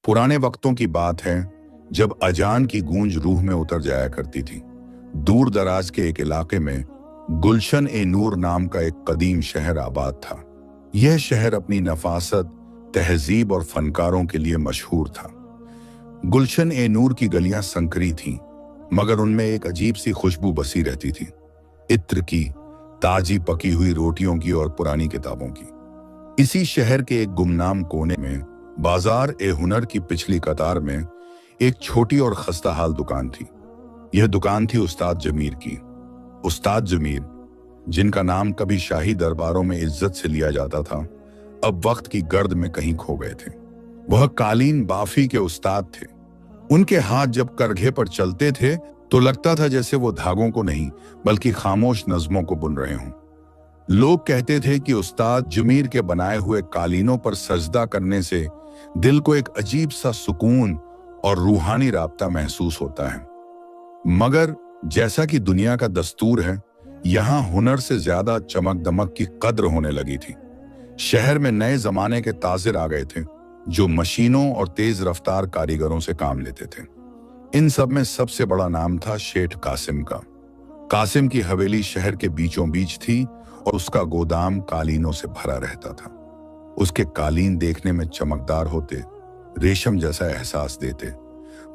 पुराने वक्तों की बात है जब अजान की गूंज रूह में उतर जाया करती थी। दूर दराज के एक इलाके में गुलशन ए नूर नाम का एक कदीम शहर आबाद था। यह शहर अपनी नफासत, तहजीब और फनकारों के लिए मशहूर था। गुलशन ए नूर की गलियां संकरी थीं, मगर उनमें एक अजीब सी खुशबू बसी रहती थी, इत्र की, ताजी पकी हुई रोटियों की और पुरानी किताबों की। इसी शहर के एक गुमनाम कोने में बाजार ए हुनर की पिछली कतार में एक छोटी और खस्ता हाल दुकान थी। यह दुकान थी उस्ताद जमीर की। उस्ताद जमीर, जिनका नाम कभी शाही दरबारों में इज्जत से लिया जाता था, अब वक्त की गर्द में कहीं खो गए थे। वह कालीन बाफी के उस्ताद थे। उनके हाथ जब करघे पर चलते थे तो लगता था जैसे वो धागों को नहीं बल्कि खामोश नज़्मों को बुन रहे हों। लोग कहते थे कि उस्ताद जमीर के बनाए हुए कालीनों पर सजदा करने से दिल को एक अजीब सा सुकून और रूहानी राब्ता महसूस होता है। मगर जैसा कि दुनिया का दस्तूर है, यहाँ हुनर से ज्यादा चमक दमक की कद्र होने लगी थी। शहर में नए जमाने के ताजिर आ गए थे जो मशीनों और तेज रफ्तार कारीगरों से काम लेते थे। इन सब में सबसे बड़ा नाम था शेठ कासिम का। कासिम की हवेली शहर के बीचों बीच थी और उसका गोदाम कालीनों से भरा रहता था। उसके कालीन देखने में चमकदार होते, रेशम जैसा एहसास देते,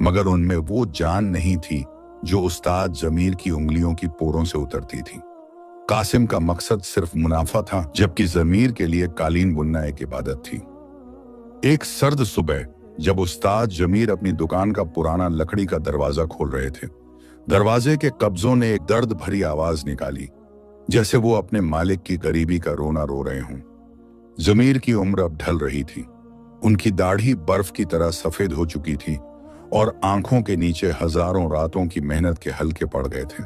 मगर उनमें वो जान नहीं थी जो उस्ताद जमीर की उंगलियों की पोरों से उतरती थी। कासिम का मकसद सिर्फ मुनाफा था, जबकि जमीर के लिए कालीन बुनना एक इबादत थी। एक सर्द सुबह जब उस्ताद जमीर अपनी दुकान का पुराना लकड़ी का दरवाजा खोल रहे थे, दरवाजे के कब्जों ने एक दर्द भरी आवाज निकाली, जैसे वो अपने मालिक की गरीबी का रोना रो रहे हों। जमीर की उम्र अब ढल रही थी। उनकी दाढ़ी बर्फ की तरह सफेद हो चुकी थी और आंखों के नीचे हजारों रातों की मेहनत के हल्के पड़ गए थे।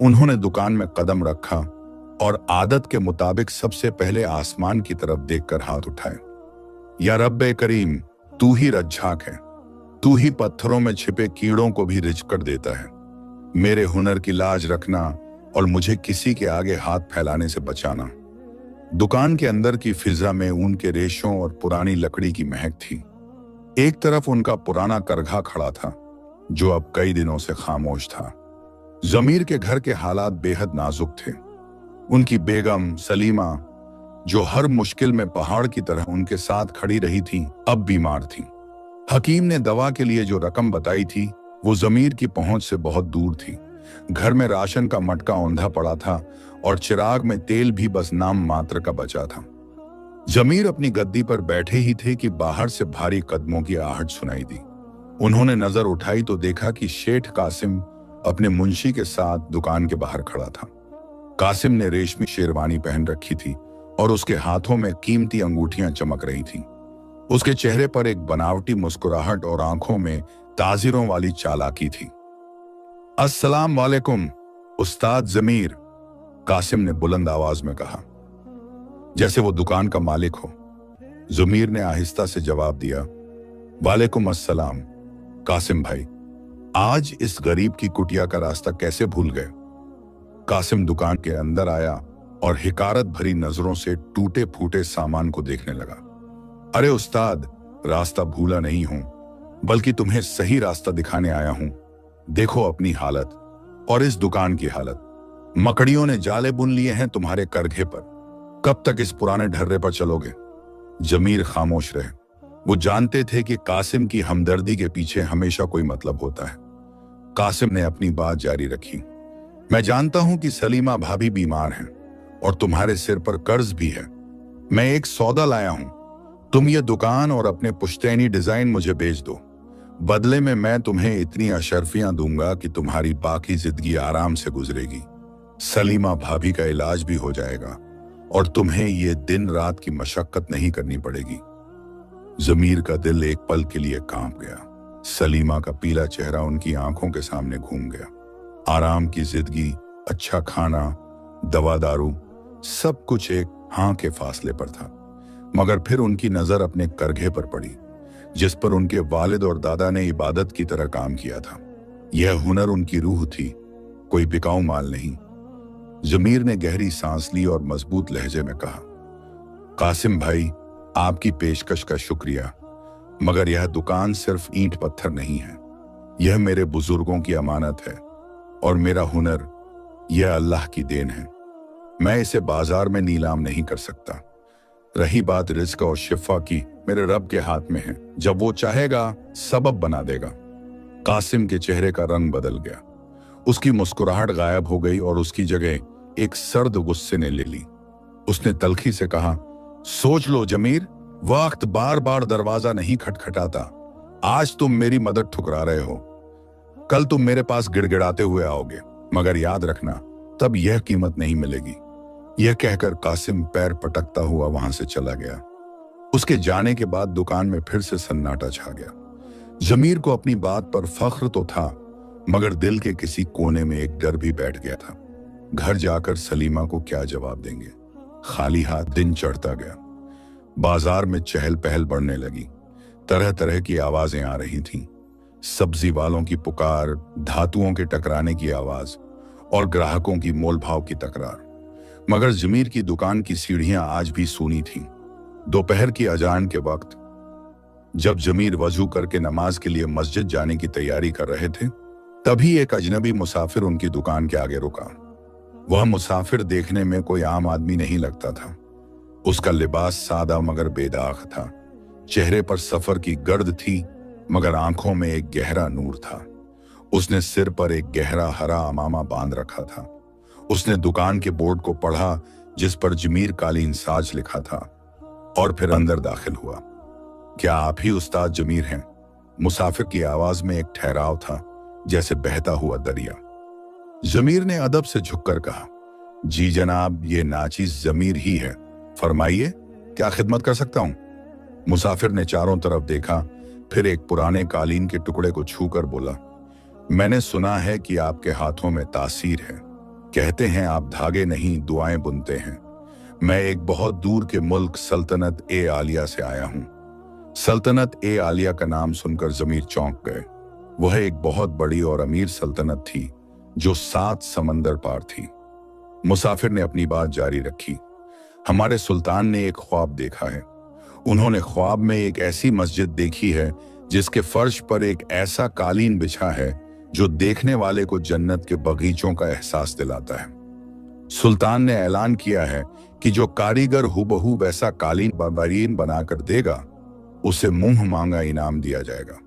उन्होंने दुकान में कदम रखा और आदत के मुताबिक सबसे पहले आसमान की तरफ देखकर हाथ उठाए। या रब्बे करीम, तू ही रज्जाक है, तू ही पत्थरों में छिपे कीड़ों को भी रिझ कर देता है। मेरे हुनर की लाज रखना और मुझे किसी के आगे हाथ फैलाने से बचाना। दुकान के अंदर की फिजा में ऊन के रेशों और पुरानी लकड़ी की महक थी। एक तरफ उनका पुराना करघा खड़ा था जो अब कई दिनों से खामोश था। जमीर के घर के हालात बेहद नाजुक थे। उनकी बेगम सलीमा, जो हर मुश्किल में पहाड़ की तरह उनके साथ खड़ी रही थी, अब बीमार थी। हकीम ने दवा के लिए जो रकम बताई थी वो जमीर की पहुंच से बहुत दूर थी। घर में राशन का मटका औंधा पड़ा था और चिराग में तेल भी बस नाम मात्र का बचा था। जमीर अपनी गद्दी पर बैठे ही थे कि बाहर से भारी कदमों की आहट सुनाई दी। उन्होंने नजर उठाई तो देखा कि शेठ कासिम अपने मुंशी के साथ दुकान के बाहर खड़ा था। कासिम ने रेशमी शेरवानी पहन रखी थी और उसके हाथों में कीमती अंगूठियां चमक रही थीं। उसके चेहरे पर एक बनावटी मुस्कुराहट और आंखों में ताजिरों वाली चालाकी थी। अस्सलाम वालेकुम उस्ताद जमीर, कासिम ने बुलंद आवाज में कहा, जैसे वो दुकान का मालिक हो। जमीर ने आहिस्ता से जवाब दिया, वालेकुम अस्सलाम कासिम भाई, आज इस गरीब की कुटिया का रास्ता कैसे भूल गए? कासिम दुकान के अंदर आया और हिकारत भरी नजरों से टूटे फूटे सामान को देखने लगा। अरे उस्ताद, रास्ता भूला नहीं हूं, बल्कि तुम्हें सही रास्ता दिखाने आया हूं। देखो अपनी हालत और इस दुकान की हालत। मकड़ियों ने जाले बुन लिए हैं तुम्हारे करघे पर। कब तक इस पुराने ढर्रे पर चलोगे? जमीर खामोश रहे। वो जानते थे कि कासिम की हमदर्दी के पीछे हमेशा कोई मतलब होता है। कासिम ने अपनी बात जारी रखी, मैं जानता हूं कि सलीमा भाभी बीमार हैं और तुम्हारे सिर पर कर्ज भी है। मैं एक सौदा लाया हूं, तुम ये दुकान और अपने पुश्तैनी डिजाइन मुझे बेच दो। बदले में मैं तुम्हें इतनी अशर्फियां दूंगा कि तुम्हारी बाकी जिंदगी आराम से गुजरेगी। सलीमा भाभी का इलाज भी हो जाएगा और तुम्हें ये दिन रात की मशक्कत नहीं करनी पड़ेगी। जमीर का दिल एक पल के लिए कांप गया। सलीमा का पीला चेहरा उनकी आंखों के सामने घूम गया। आराम की जिंदगी, अच्छा खाना, दवा दारू, सब कुछ एक हां के फासले पर था। मगर फिर उनकी नजर अपने करघे पर पड़ी, जिस पर उनके वालिद और दादा ने इबादत की तरह काम किया था। यह हुनर उनकी रूह थी, कोई बिकाऊ माल नहीं। जमीर ने गहरी सांस ली और मजबूत लहजे में कहा, कासिम भाई, आपकी पेशकश का शुक्रिया, मगर यह दुकान सिर्फ ईंट पत्थर नहीं है, यह मेरे बुजुर्गों की अमानत है, और मेरा हुनर यह अल्लाह की देन है। मैं इसे बाजार में नीलाम नहीं कर सकता। रही बात रिस्क और शिफा की, मेरे रब के हाथ में है, जब वो चाहेगा सबब बना देगा। कासिम के चेहरे का रंग बदल गया, उसकी मुस्कुराहट गायब हो गई और उसकी जगह एक सर्द गुस्से ने ले ली। उसने तल्खी से कहा, सोच लो जमीर, वक्त बार बार दरवाजा नहीं खटखटाता। आज तुम मेरी मदद ठुकरा रहे हो, कल तुम मेरे पास गिड़गिड़ाते हुए आओगे, मगर याद रखना तब यह कीमत नहीं मिलेगी। यह कहकर कासिम पैर पटकता हुआ वहां से चला गया। उसके जाने के बाद दुकान में फिर से सन्नाटा छा गया। जमीर को अपनी बात पर फख्र तो था, मगर दिल के किसी कोने में एक डर भी बैठ गया था। घर जाकर सलीमा को क्या जवाब देंगे। खाली हाथ दिन चढ़ता गया। बाजार में चहल पहल बढ़ने लगी। तरह तरह की आवाजें आ रही थीं। सब्जी वालों की पुकार, धातुओं के टकराने की आवाज और ग्राहकों की मोलभाव की तकरार। मगर जमीर की दुकान की सीढ़ियां आज भी सूनी थीं। दोपहर की अजान के वक्त जब जमीर वजू करके नमाज के लिए मस्जिद जाने की तैयारी कर रहे थे, तभी एक अजनबी मुसाफिर उनकी दुकान के आगे रुका। वह मुसाफिर देखने में कोई आम आदमी नहीं लगता था। उसका लिबास सादा मगर बेदाग था। चेहरे पर सफर की गर्द थी, मगर आंखों में एक गहरा नूर था। उसने सिर पर एक गहरा हरा अमामा बांध रखा था। उसने दुकान के बोर्ड को पढ़ा जिस पर जमीर कालीन साज लिखा था, और फिर अंदर दाखिल हुआ। क्या आप ही उस्ताद जमीर हैं? मुसाफिर की आवाज में एक ठहराव था, जैसे बहता हुआ दरिया। जमीर ने अदब से झुककर कहा, जी जनाब, ये नाचीज जमीर ही है, फरमाइए क्या खिदमत कर सकता हूं? मुसाफिर ने चारों तरफ देखा, फिर एक पुराने कालीन के टुकड़े को छूकर बोला, मैंने सुना है कि आपके हाथों में तासीर है। कहते हैं आप धागे नहीं दुआएं बुनते हैं। मैं एक बहुत दूर के मुल्क सल्तनत ए आलिया से आया हूं। सल्तनत ए आलिया का नाम सुनकर जमीर चौंक गए। वह एक बहुत बड़ी और अमीर सल्तनत थी जो 7 समंदर पार थी। मुसाफिर ने अपनी बात जारी रखी, हमारे सुल्तान ने एक ख्वाब देखा है। उन्होंने ख्वाब में एक ऐसी मस्जिद देखी है जिसके फर्श पर एक ऐसा कालीन बिछा है जो देखने वाले को जन्नत के बगीचों का एहसास दिलाता है। सुल्तान ने ऐलान किया है कि जो कारीगर हुबहू वैसा कालीन बर्बारीन बनाकर देगा, उसे मुंह मांगा इनाम दिया जाएगा।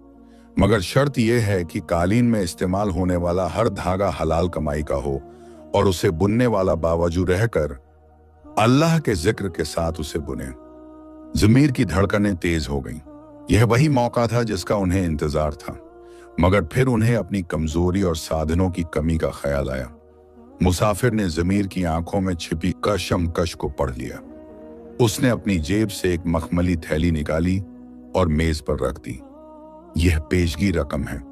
मगर शर्त यह है कि कालीन में इस्तेमाल होने वाला हर धागा हलाल कमाई का हो और उसे बुनने वाला बावजूद रहकर अल्लाह के जिक्र के साथ उसे बुने। जमीर की धड़कनें तेज हो गईं। यह वही मौका था जिसका उन्हें इंतजार था, मगर फिर उन्हें अपनी कमजोरी और साधनों की कमी का ख्याल आया। मुसाफिर ने जमीर की आंखों में छिपी कशमकश को पढ़ लिया। उसने अपनी जेब से एक मखमली थैली निकाली और मेज पर रख दी। यह पेशगी रकम है।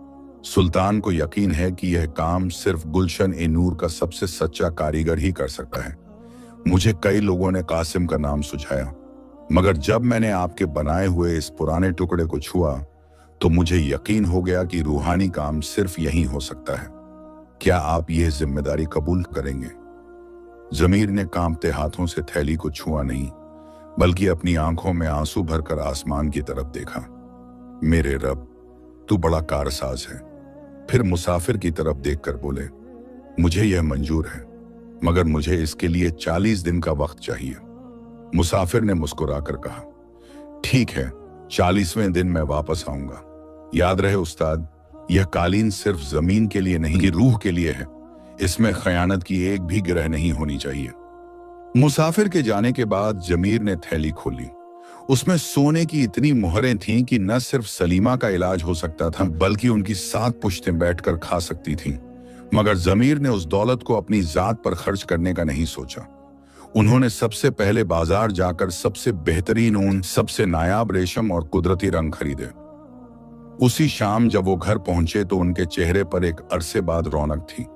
सुल्तान को यकीन है कि यह काम सिर्फ गुलशन ए नूर का सबसे सच्चा कारीगर ही कर सकता है। मुझे कई लोगों ने कासिम का नाम सुझाया, मगर जब मैंने आपके बनाए हुए इस पुराने टुकड़े को छुआ तो मुझे यकीन हो गया कि रूहानी काम सिर्फ यही हो सकता है। क्या आप यह जिम्मेदारी कबूल करेंगे? जमीर ने कांपते हाथों से थैली को छुआ नहीं, बल्कि अपनी आंखों में आंसू भरकर आसमान की तरफ देखा। मेरे रब, तू बड़ा कारसाज है। फिर मुसाफिर की तरफ देखकर बोले, मुझे यह मंजूर है, मगर मुझे इसके लिए 40 दिन का वक्त चाहिए। मुसाफिर ने मुस्कुराकर कहा, ठीक है, 40वें दिन मैं वापस आऊंगा। याद रहे उस्ताद, यह कालीन सिर्फ जमीन के लिए नहीं, रूह के लिए है। इसमें खयानत की एक भी गिरह नहीं होनी चाहिए। मुसाफिर के जाने के बाद जमीर ने थैली खोली। उसमें सोने की इतनी मुहरें थीं कि न सिर्फ सलीमा का इलाज हो सकता था, बल्कि उनकी 7 पुश्तें बैठकर खा सकती थीं। मगर जमीर ने उस दौलत को अपनी जात पर खर्च करने का नहीं सोचा। उन्होंने सबसे पहले बाजार जाकर सबसे बेहतरीन ऊन, सबसे नायाब रेशम और कुदरती रंग खरीदे। उसी शाम जब वो घर पहुंचे तो उनके चेहरे पर एक अरसे बाद रौनक थी।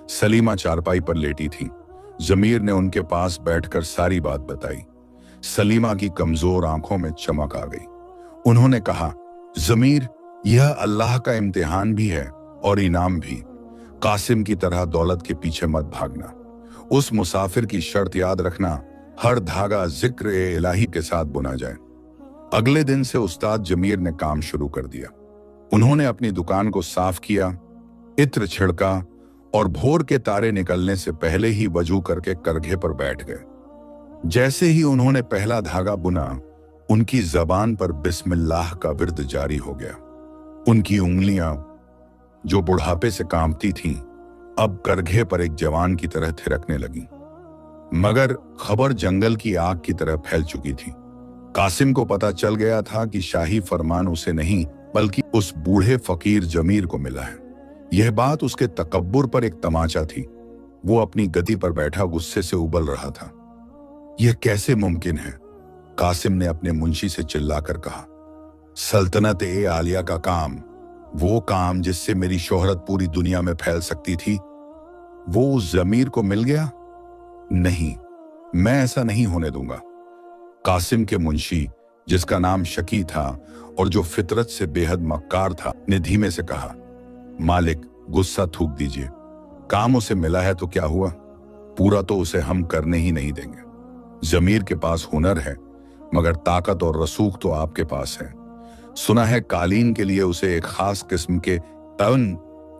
सलीमा चारपाई पर लेटी थी। जमीर ने उनके पास बैठकर सारी बात बताई। सलीमा की कमजोर आंखों में चमक आ गई। उन्होंने कहा, जमीर, यह अल्लाह का इम्तिहान भी है और इनाम भी। कासिम की तरह दौलत के पीछे मत भागना। उस मुसाफिर की शर्त याद रखना, हर धागा जिक्र ए इलाही के साथ बुना जाए। अगले दिन से उस्ताद जमीर ने काम शुरू कर दिया। उन्होंने अपनी दुकान को साफ किया, इत्र छिड़का और भोर के तारे निकलने से पहले ही वजू करके करघे पर बैठ गए। जैसे ही उन्होंने पहला धागा बुना, उनकी जबान पर बिस्मिल्लाह का विर्द जारी हो गया। उनकी उंगलियां जो बुढ़ापे से कांपती थीं, अब करघे पर एक जवान की तरह थिरकने लगीं। मगर खबर जंगल की आग की तरह फैल चुकी थी। कासिम को पता चल गया था कि शाही फरमान उसे नहीं बल्कि उस बूढ़े फकीर जमीर को मिला है। यह बात उसके तकब्बुर पर एक तमाचा थी। वो अपनी गद्दी पर बैठा गुस्से से उबल रहा था। यह कैसे मुमकिन है? कासिम ने अपने मुंशी से चिल्लाकर कहा। सल्तनत ए आलिया का काम, वो काम जिससे मेरी शोहरत पूरी दुनिया में फैल सकती थी, वो उस जमीर को मिल गया? नहीं, मैं ऐसा नहीं होने दूंगा। कासिम के मुंशी, जिसका नाम शकी था और जो फितरत से बेहद मक्कार था, ने धीमे से कहा, मालिक गुस्सा थूक दीजिए। काम उसे मिला है तो क्या हुआ? पूरा तो उसे हम करने ही नहीं देंगे। जमीर के पास हुनर है, मगर ताकत और रसूख तो आपके पास है। सुना है कालीन के लिए उसे एक खास किस्म के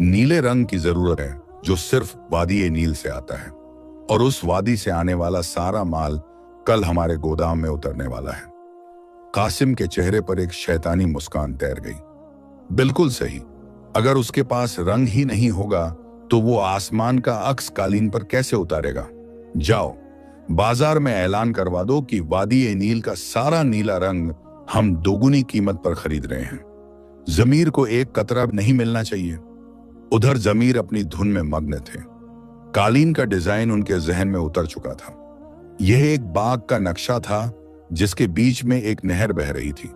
नीले रंग की जरूरत है, जो सिर्फ वादी नील से आता है, और उस वादी से आने वाला सारा माल कल हमारे गोदाम में उतरने वाला है। कासिम के चेहरे पर एक शैतानी मुस्कान तैर गई। बिल्कुल सही, अगर उसके पास रंग ही नहीं होगा तो वो आसमान का अक्स कालीन पर कैसे उतारेगा? जाओ, बाजार में ऐलान करवा दो कि वादी नील का सारा नीला रंग हम दोगुनी कीमत पर खरीद रहे हैं। जमीर को एक कतरा नहीं मिलना चाहिए। उधर जमीर अपनी धुन में मग्न थे। कालीन का डिजाइन उनके जहन में उतर चुका था। यह एक बाग का नक्शा था जिसके बीच में एक नहर बह रही थी।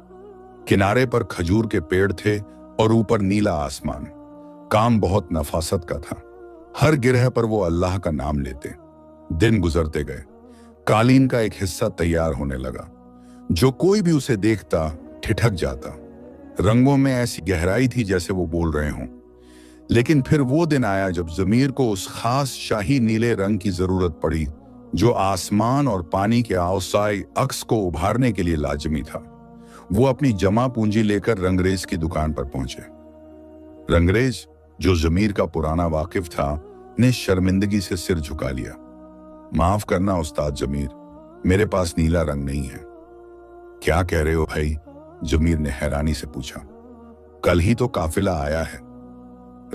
किनारे पर खजूर के पेड़ थे और ऊपर नीला आसमान। काम बहुत नफासत का था। हर गिरह पर वो अल्लाह का नाम लेते। दिन गुजरते गए। कालीन का एक हिस्सा तैयार होने लगा। जो कोई भी उसे देखता ठिठक जाता। रंगों में ऐसी गहराई थी जैसे वो बोल रहे हों। लेकिन फिर वो दिन आया जब जमीर को उस खास शाही नीले रंग की जरूरत पड़ी जो आसमान और पानी के आउसाई अक्स को उभारने के लिए लाजमी था। वो अपनी जमा पूंजी लेकर रंगरेज की दुकान पर पहुंचे। रंगरेज, जो जमीर का पुराना वाकिफ था, ने शर्मिंदगी से सिर झुका लिया। माफ करना उस्ताद जमीर, मेरे पास नीला रंग नहीं है। क्या कह रहे हो भाई? जमीर ने हैरानी से पूछा। कल ही तो काफिला आया है।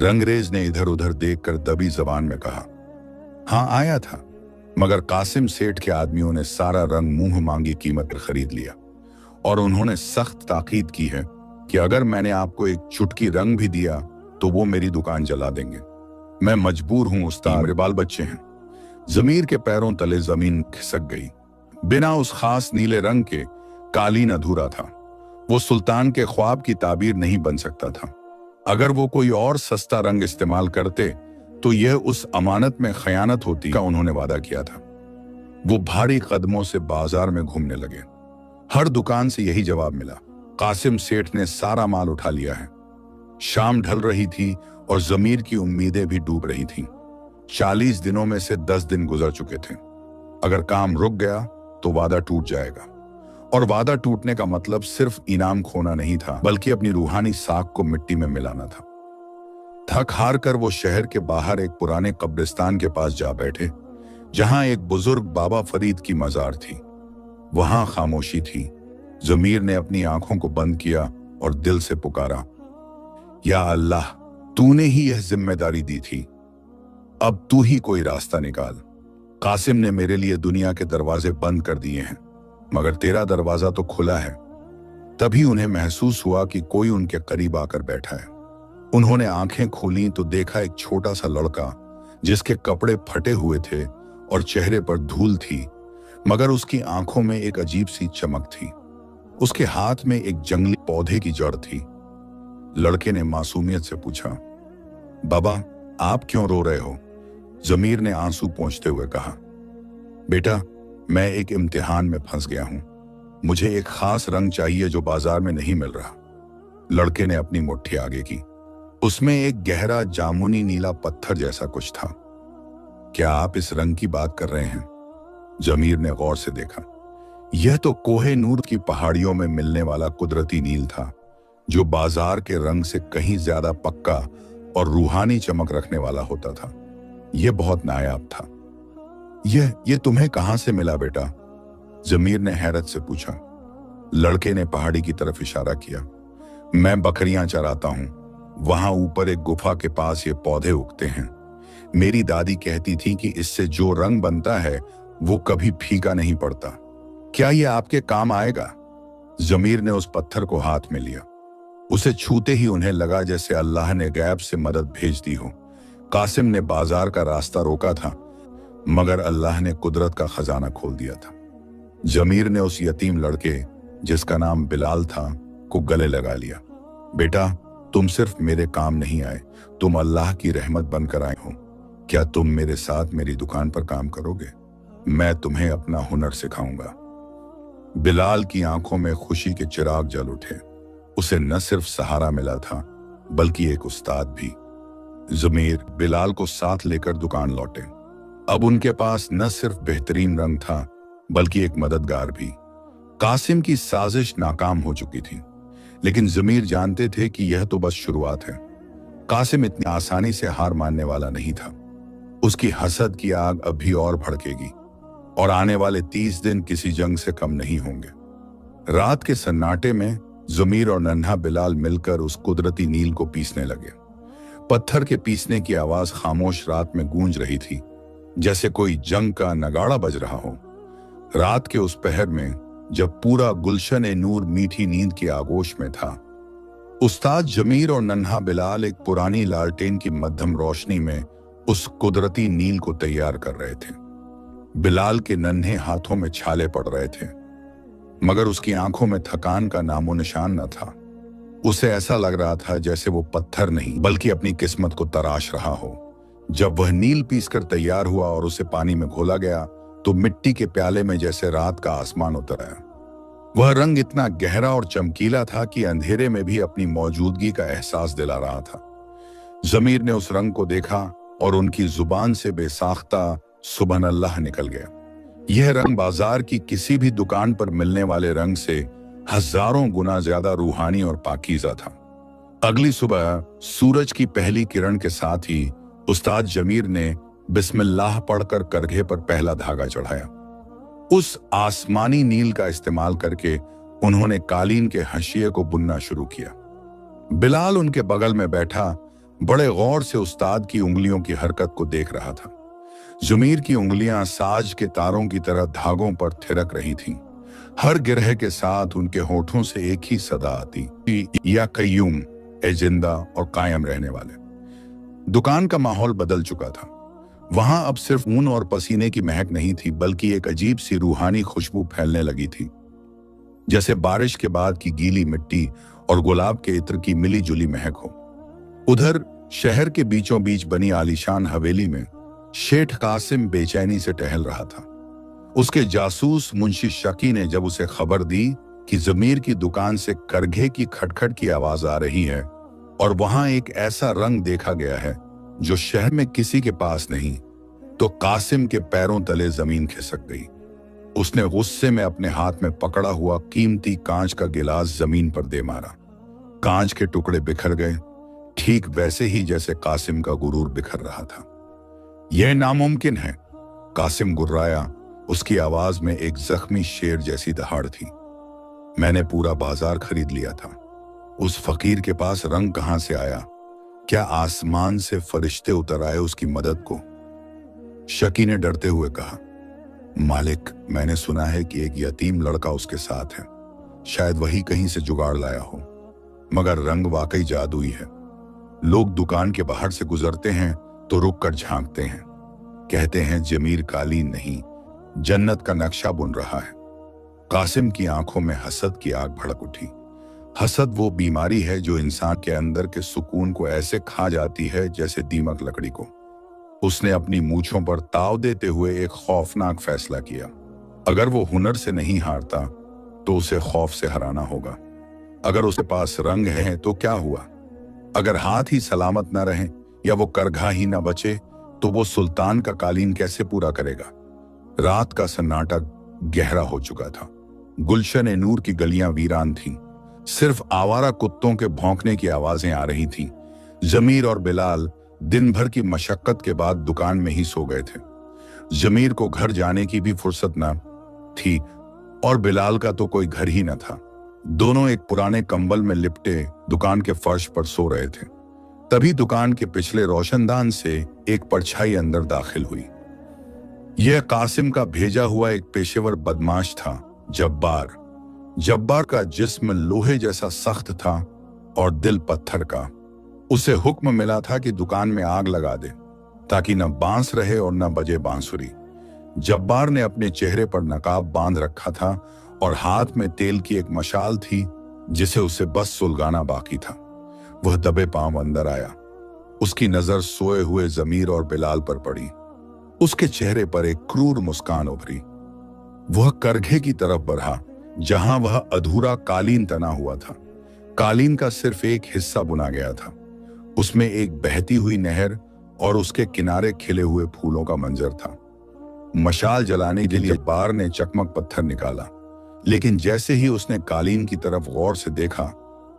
रंगरेज ने इधर उधर देखकर दबी जबान में कहा, हाँ आया था, मगर कासिम सेठ के आदमियों ने सारा रंग मुंह मांगी कीमत पर खरीद लिया और उन्होंने सख्त ताकीद की है कि अगर मैंने आपको एक चुटकी रंग भी दिया तो वो मेरी दुकान जला देंगे। मैं मजबूर हूं उस्ताद, मेरे बाल बच्चे हैं। जमीर के पैरों तले जमीन खिसक गई। बिना उस खास नीले रंग के कालीन अधूरा था। वो सुल्तान के ख्वाब की ताबीर नहीं बन सकता था। अगर वो कोई और सस्ता रंग इस्तेमाल करते तो यह उस अमानत में खयानत होती का उन्होंने वादा किया था। वो भारी कदमों से बाजार में घूमने लगे। हर दुकान से यही जवाब मिला, कासिम सेठ ने सारा माल उठा लिया है। शाम ढल रही थी और जमीर की उम्मीदें भी डूब रही थीं। 40 दिनों में से 10 दिन गुजर चुके थे। अगर काम रुक गया तो वादा टूट जाएगा, और वादा टूटने का मतलब सिर्फ इनाम खोना नहीं था, बल्कि अपनी रूहानी साख को मिट्टी में मिलाना था। थक हार कर वो शहर के बाहर एक पुराने कब्रिस्तान के पास जा बैठे, जहां एक बुजुर्ग बाबा फरीद की मजार थी। वहां खामोशी थी। जमीर ने अपनी आंखों को बंद किया और दिल से पुकारा, या अल्लाह, तूने ही यह जिम्मेदारी दी थी, अब तू ही कोई रास्ता निकाल। कासिम ने मेरे लिए दुनिया के दरवाजे बंद कर दिए हैं, मगर तेरा दरवाजा तो खुला है। तभी उन्हें महसूस हुआ कि कोई उनके करीब आकर बैठा है। उन्होंने आंखें खोली तो देखा एक छोटा सा लड़का, जिसके कपड़े फटे हुए थे और चेहरे पर धूल थी, मगर उसकी आंखों में एक अजीब सी चमक थी। उसके हाथ में एक जंगली पौधे की जड़ थी। लड़के ने मासूमियत से पूछा, बाबा आप क्यों रो रहे हो? जमीर ने आंसू पोंछते हुए कहा, बेटा मैं एक इम्तिहान में फंस गया हूं। मुझे एक खास रंग चाहिए जो बाजार में नहीं मिल रहा। लड़के ने अपनी मुट्ठी आगे की। उसमें एक गहरा जामुनी नीला पत्थर जैसा कुछ था। क्या आप इस रंग की बात कर रहे हैं? जमीर ने गौर से देखा। यह तो कोहे नूर की पहाड़ियों में मिलने वाला कुदरती नील था, जो बाजार के रंग से कहीं ज्यादा पक्का और रूहानी चमक रखने वाला होता था। यह बहुत नायाब था। यह तुम्हें कहां से मिला बेटा? जमीर ने हैरत से पूछा। लड़के ने पहाड़ी की तरफ इशारा किया। मैं बकरियां चराता हूं, वहां ऊपर एक गुफा के पास ये पौधे उगते हैं। मेरी दादी कहती थी कि इससे जो रंग बनता है वो कभी फीका नहीं पड़ता। क्या ये आपके काम आएगा? जमीर ने उस पत्थर को हाथ में लिया। उसे छूते ही उन्हें लगा जैसे अल्लाह ने गैब से मदद भेज दी हो। कासिम ने बाजार का रास्ता रोका था, मगर अल्लाह ने कुदरत का खजाना खोल दिया था। जमीर ने उस यतीम लड़के, जिसका नाम बिलाल था, को गले लगा लिया। बेटा, तुम सिर्फ मेरे काम नहीं आए, तुम अल्लाह की रहमत बनकर आए हो। क्या तुम मेरे साथ मेरी दुकान पर काम करोगे? मैं तुम्हें अपना हुनर सिखाऊंगा। बिलाल की आंखों में खुशी के चिराग जल उठे। उसे न सिर्फ सहारा मिला था, बल्कि एक उस्ताद भी। जमीर बिलाल को साथ लेकर दुकान लौटे। अब उनके पास न सिर्फ बेहतरीन रंग था, बल्कि एक मददगार भी। कासिम की साजिश नाकाम हो चुकी थी, लेकिन जमीर जानते थे कि यह तो बस शुरुआत है। कासिम इतनी आसानी से हार मानने वाला नहीं था। उसकी हसद की आग अभी और भड़केगी, और आने वाले 30 दिन किसी जंग से कम नहीं होंगे। रात के सन्नाटे में जमीर और नन्हा बिलाल मिलकर उस कुदरती नील को पीसने लगे। पत्थर के पीसने की आवाज खामोश रात में गूंज रही थी, जैसे कोई जंग का नगाड़ा बज रहा हो। रात के उस पहर में, जब पूरा गुलशन ए नूर मीठी नींद की आगोश में था, उस्ताद जमीर और नन्हा बिलाल एक पुरानी लालटेन की मध्यम रोशनी में उस कुदरती नील को तैयार कर रहे थे। बिलाल के नन्हे हाथों में छाले पड़ रहे थे, मगर उसकी आंखों में थकान का नामो निशान न था। उसे ऐसा लग रहा था जैसे वो पत्थर नहीं, बल्कि अपनी किस्मत को तराश रहा हो। जब वह नील पीसकर तैयार हुआ और उसे पानी में घोला गया, तो मिट्टी के प्याले में जैसे रात का आसमान उतर आया। वह रंग इतना गहरा और चमकीला था कि अंधेरे में भी अपनी मौजूदगी का एहसास दिला रहा था। जमीर ने उस रंग को देखा और उनकी जुबान से बेसाख्ता सुबहान अल्लाह निकल गया। यह रंग बाजार की किसी भी दुकान पर मिलने वाले रंग से हजारों गुना ज्यादा रूहानी और पाकीज़ा था। अगली सुबह सूरज की पहली किरण के साथ ही उस्ताद जमीर ने बिस्मिल्लाह पढ़कर करघे पर पहला धागा चढ़ाया। उस आसमानी नील का इस्तेमाल करके उन्होंने कालीन के हशिये को बुनना शुरू किया। बिलाल उनके बगल में बैठा बड़े गौर से उस्ताद की उंगलियों की हरकत को देख रहा था। जमीर की उंगलियां साज के तारों की तरह धागों पर थिरक रही थीं। हर गिरह के साथ उनके होठों से एक ही सदा आती, या कय्यूम, ए जिंदा और कायम रहने वाले। दुकान का माहौल बदल चुका था। वहां अब सिर्फ ऊन और पसीने की महक नहीं थी, बल्कि एक अजीब सी रूहानी खुशबू फैलने लगी थी, जैसे बारिश के बाद की गीली मिट्टी और गुलाब के इत्र की मिली जुली महक हो। उधर शहर के बीचों बीच बनी आलीशान हवेली में शेठ कासिम बेचैनी से टहल रहा था। उसके जासूस मुंशी शकी ने जब उसे खबर दी कि जमीर की दुकान से करघे की खटखट की आवाज आ रही है और वहां एक ऐसा रंग देखा गया है जो शहर में किसी के पास नहीं, तो कासिम के पैरों तले जमीन खिसक गई। उसने गुस्से में अपने हाथ में पकड़ा हुआ कीमती कांच का गिलास जमीन पर दे मारा। कांच के टुकड़े बिखर गए, ठीक वैसे ही जैसे कासिम का गुरूर बिखर रहा था। यह नामुमकिन है, कासिम गुर्राया। उसकी आवाज में एक जख्मी शेर जैसी दहाड़ थी। मैंने पूरा बाजार खरीद लिया था। उस फकीर के पास रंग कहां से आया? क्या आसमान से फरिश्ते उतर आए उसकी मदद को? शकी ने डरते हुए कहा, मालिक, मैंने सुना है कि एक यतीम लड़का उसके साथ है। शायद वही कहीं से जुगाड़ लाया हो, मगर रंग वाकई जादुई है। लोग दुकान के बाहर से गुजरते हैं तो रुक कर झांकते हैं, कहते हैं जमीर कालीन नहीं, जन्नत का नक्शा बुन रहा है। कासिम की आंखों में हसद की आग भड़क उठी। हसद वो बीमारी है जो इंसान के अंदर के सुकून को ऐसे खा जाती है जैसे दीमक लकड़ी को। उसने अपनी मूंछों पर ताव देते हुए एक खौफनाक फैसला किया। अगर वो हुनर से नहीं हारता तो उसे खौफ से हराना होगा। अगर उसके पास रंग है तो क्या हुआ? अगर हाथ ही सलामत न रहे या वो करघा ही न बचे तो वो सुल्तान का कालीन कैसे पूरा करेगा? रात का सन्नाटा गहरा हो चुका था। गुलशन ए नूर की गलियां वीरान थीं। सिर्फ आवारा कुत्तों के भौंकने की आवाजें आ रही थीं। जमीर और बिलाल दिन भर की मशक्कत के बाद दुकान में ही सो गए थे। जमीर को घर जाने की भी फुर्सत न थी और बिलाल का तो कोई घर ही न था। दोनों एक पुराने कंबल में लिपटे दुकान के फर्श पर सो रहे थे। तभी दुकान के पिछले रोशनदान से एक परछाई अंदर दाखिल हुई। यह कासिम का भेजा हुआ एक पेशेवर बदमाश था, जब्बार। जब्बार का जिस्म लोहे जैसा सख्त था और दिल पत्थर का। उसे हुक्म मिला था कि दुकान में आग लगा दे ताकि न बांस रहे और न बजे बांसुरी। जब्बार ने अपने चेहरे पर नकाब बांध रखा था और हाथ में तेल की एक मशाल थी जिसे उसे बस सुलगाना बाकी था। वह दबे पांव अंदर आया। उसकी नजर सोए हुए जमीर और बिलाल पर पड़ी। उसके चेहरे पर एक क्रूर मुस्कान उभरी। वह करघे की तरफ बढ़ा जहां वह अधूरा कालीन तना हुआ था। कालीन का सिर्फ एक हिस्सा बुना गया था। उसमें एक बहती हुई नहर और उसके किनारे खिले हुए फूलों का मंजर था। मशाल जलाने के लिए जब्बार ने चकमक पत्थर निकाला, लेकिन जैसे ही उसने कालीन की तरफ गौर से देखा,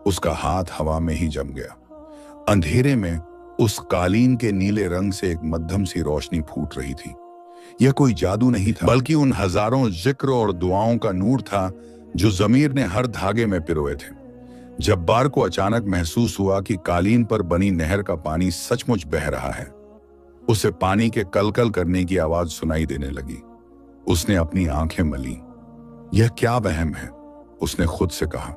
उसका हाथ हवा में ही जम गया। अंधेरे में उस कालीन के नीले रंग से एक मध्यम सी रोशनी फूट रही थी। यह कोई जादू नहीं था, बल्कि उन हजारों जिक्र और दुआओं का नूर था जो जमीर ने हर धागे में पिरोए थे। जब्बार को अचानक महसूस हुआ कि कालीन पर बनी नहर का पानी सचमुच बह रहा है। उसे पानी के कलकल करने की आवाज सुनाई देने लगी। उसने अपनी आंखें मली। यह क्या वहम है, उसने खुद से कहा।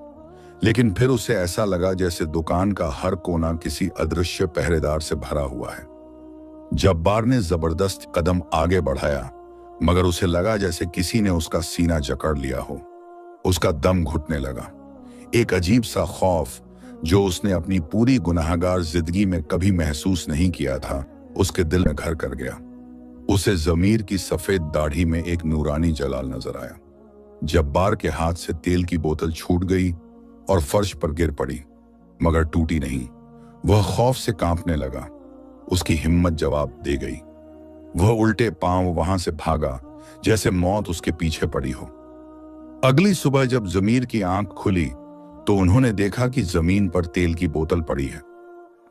लेकिन फिर उसे ऐसा लगा जैसे दुकान का हर कोना किसी अदृश्य पहरेदार से भरा हुआ है। जब्बार ने जबरदस्त कदम आगे बढ़ाया, मगर उसे लगा जैसे किसी ने उसका सीना जकड़ लिया हो। उसका दम घुटने लगा। एक अजीब सा खौफ जो उसने अपनी पूरी गुनाहगार जिंदगी में कभी महसूस नहीं किया था, उसके दिल में घर कर गया। उसे जमीर की सफेद दाढ़ी में एक नूरानी जलाल नजर आया। जब्बार के हाथ से तेल की बोतल छूट गई और फर्श पर गिर पड़ी, मगर टूटी नहीं। वह खौफ से कांपने लगा। उसकी हिम्मत जवाब दे गई। वह उल्टे पांव वहां से भागा जैसे मौत उसके पीछे पड़ी हो। अगली सुबह जब जमीर की आंख खुली तो उन्होंने देखा कि जमीन पर तेल की बोतल पड़ी है।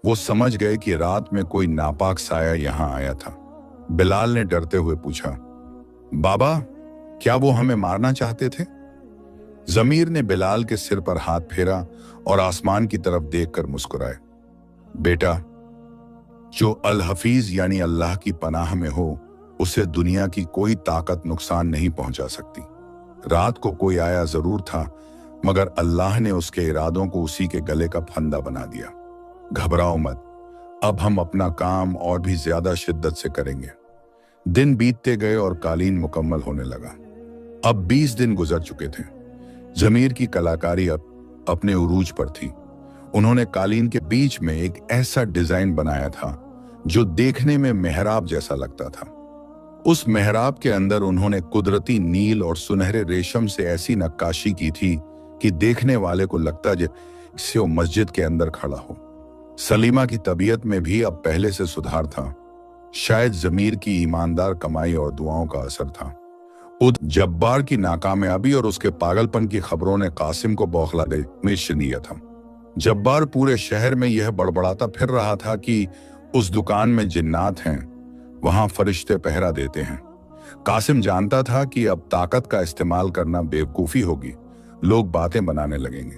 वो समझ गए कि रात में कोई नापाक साया यहां आया था। बिलाल ने डरते हुए पूछा, बाबा, क्या वो हमें मारना चाहते थे? जमीर ने बिलाल के सिर पर हाथ फेरा और आसमान की तरफ देखकर मुस्कुराए। बेटा, जो अल हफीज यानी अल्लाह की पनाह में हो, उसे दुनिया की कोई ताकत नुकसान नहीं पहुंचा सकती। रात को कोई आया जरूर था, मगर अल्लाह ने उसके इरादों को उसी के गले का फंदा बना दिया। घबराओ मत, अब हम अपना काम और भी ज्यादा शिद्दत से करेंगे। दिन बीतते गए और कालीन मुकम्मल होने लगा। अब 20 दिन गुजर चुके थे। जमीर की कलाकारी अब अपने उरूज पर थी। उन्होंने कालीन के बीच में एक ऐसा डिजाइन बनाया था जो देखने में मेहराब जैसा लगता था। उस मेहराब के अंदर उन्होंने कुदरती नील और सुनहरे रेशम से ऐसी नक्काशी की थी कि देखने वाले को लगता जैसे वो मस्जिद के अंदर खड़ा हो। सलीमा की तबीयत में भी अब पहले से सुधार था। शायद जमीर की ईमानदार कमाई और दुआओं का असर था। जब्बार की नाकामयाबी और उसके पागलपन की खबरों ने कासिम को बौखला दे दिया था। जब्बार पूरे शहर में यह बड़बड़ाता फिर रहा था कि उस दुकान में जिन्नात हैं, वहां फरिश्ते पहरा देते हैं। कासिम जानता था कि अब ताकत का इस्तेमाल करना बेवकूफी होगी, लोग बातें बनाने लगेंगे।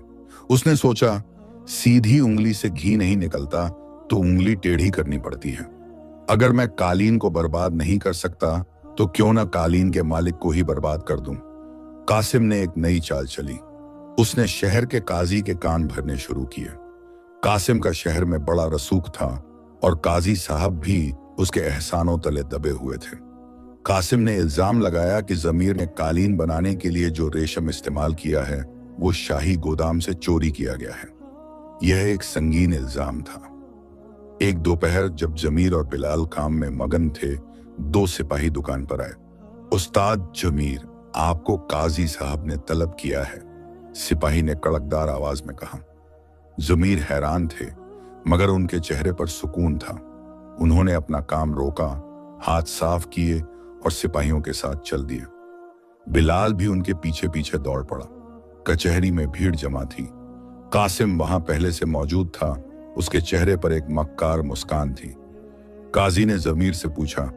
उसने सोचा, सीधी उंगली से घी नहीं निकलता तो उंगली टेढ़ी करनी पड़ती है। अगर मैं कालीन को बर्बाद नहीं कर सकता तो क्यों ना कालीन के मालिक को ही बर्बाद कर दूं। कासिम ने एक नई चाल चली। उसने शहर के काजी के कान भरने शुरू किए। कासिम का शहर में बड़ा रसूख था और काजी साहब भी उसके एहसानों तले दबे हुए थे। कासिम ने इल्जाम लगाया कि जमीर ने कालीन बनाने के लिए जो रेशम इस्तेमाल किया है वो शाही गोदाम से चोरी किया गया है। यह एक संगीन इल्जाम था। एक दोपहर जब जमीर और बिलाल काम में मगन थे, 2 सिपाही दुकान पर आए। उस्ताद जमीर, आपको काजी साहब ने तलब किया है, सिपाही ने कड़कदार आवाज में कहा। जमीर हैरान थे, मगर उनके चेहरे पर सुकून था। उन्होंने अपना काम रोका, हाथ साफ किए और सिपाहियों के साथ चल दिए। बिलाल भी उनके पीछे पीछे दौड़ पड़ा। कचहरी में भीड़ जमा थी। कासिम वहां पहले से मौजूद था। उसके चेहरे पर एक मक्कार मुस्कान थी। काजी ने जमीर से पूछा,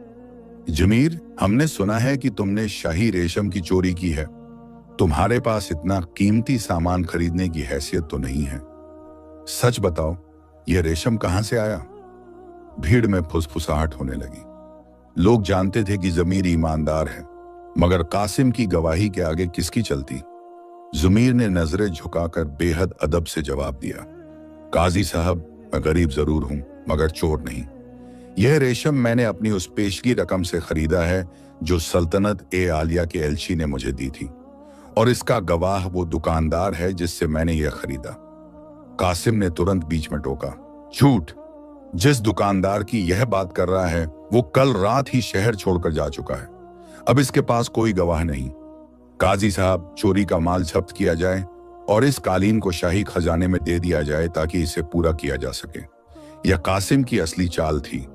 जमीर, हमने सुना है कि तुमने शाही रेशम की चोरी की है। तुम्हारे पास इतना कीमती सामान खरीदने की हैसियत तो नहीं है। सच बताओ, यह रेशम कहां से आया? भीड़ में फुसफुसाहट होने लगी। लोग जानते थे कि जमीर ईमानदार है, मगर कासिम की गवाही के आगे किसकी चलती? जमीर ने नजरें झुकाकर बेहद अदब से जवाब दिया, काजी साहब, मैं गरीब जरूर हूं मगर चोर नहीं। यह रेशम मैंने अपनी उस पेशगी रकम से खरीदा है जो सल्तनत ए आलिया के एल्ची ने मुझे दी थी, और इसका गवाह वो दुकानदार है जिससे मैंने यह खरीदा। कासिम ने तुरंत बीच में टोका, झूठ! जिस दुकानदार की यह बात कर रहा है वो कल रात ही शहर छोड़कर जा चुका है। अब इसके पास कोई गवाह नहीं। काजी साहब, चोरी का माल जब्त किया जाए और इस कालीन को शाही खजाने में दे दिया जाए ताकि इसे पूरा किया जा सके। यह कासिम की असली चाल थी।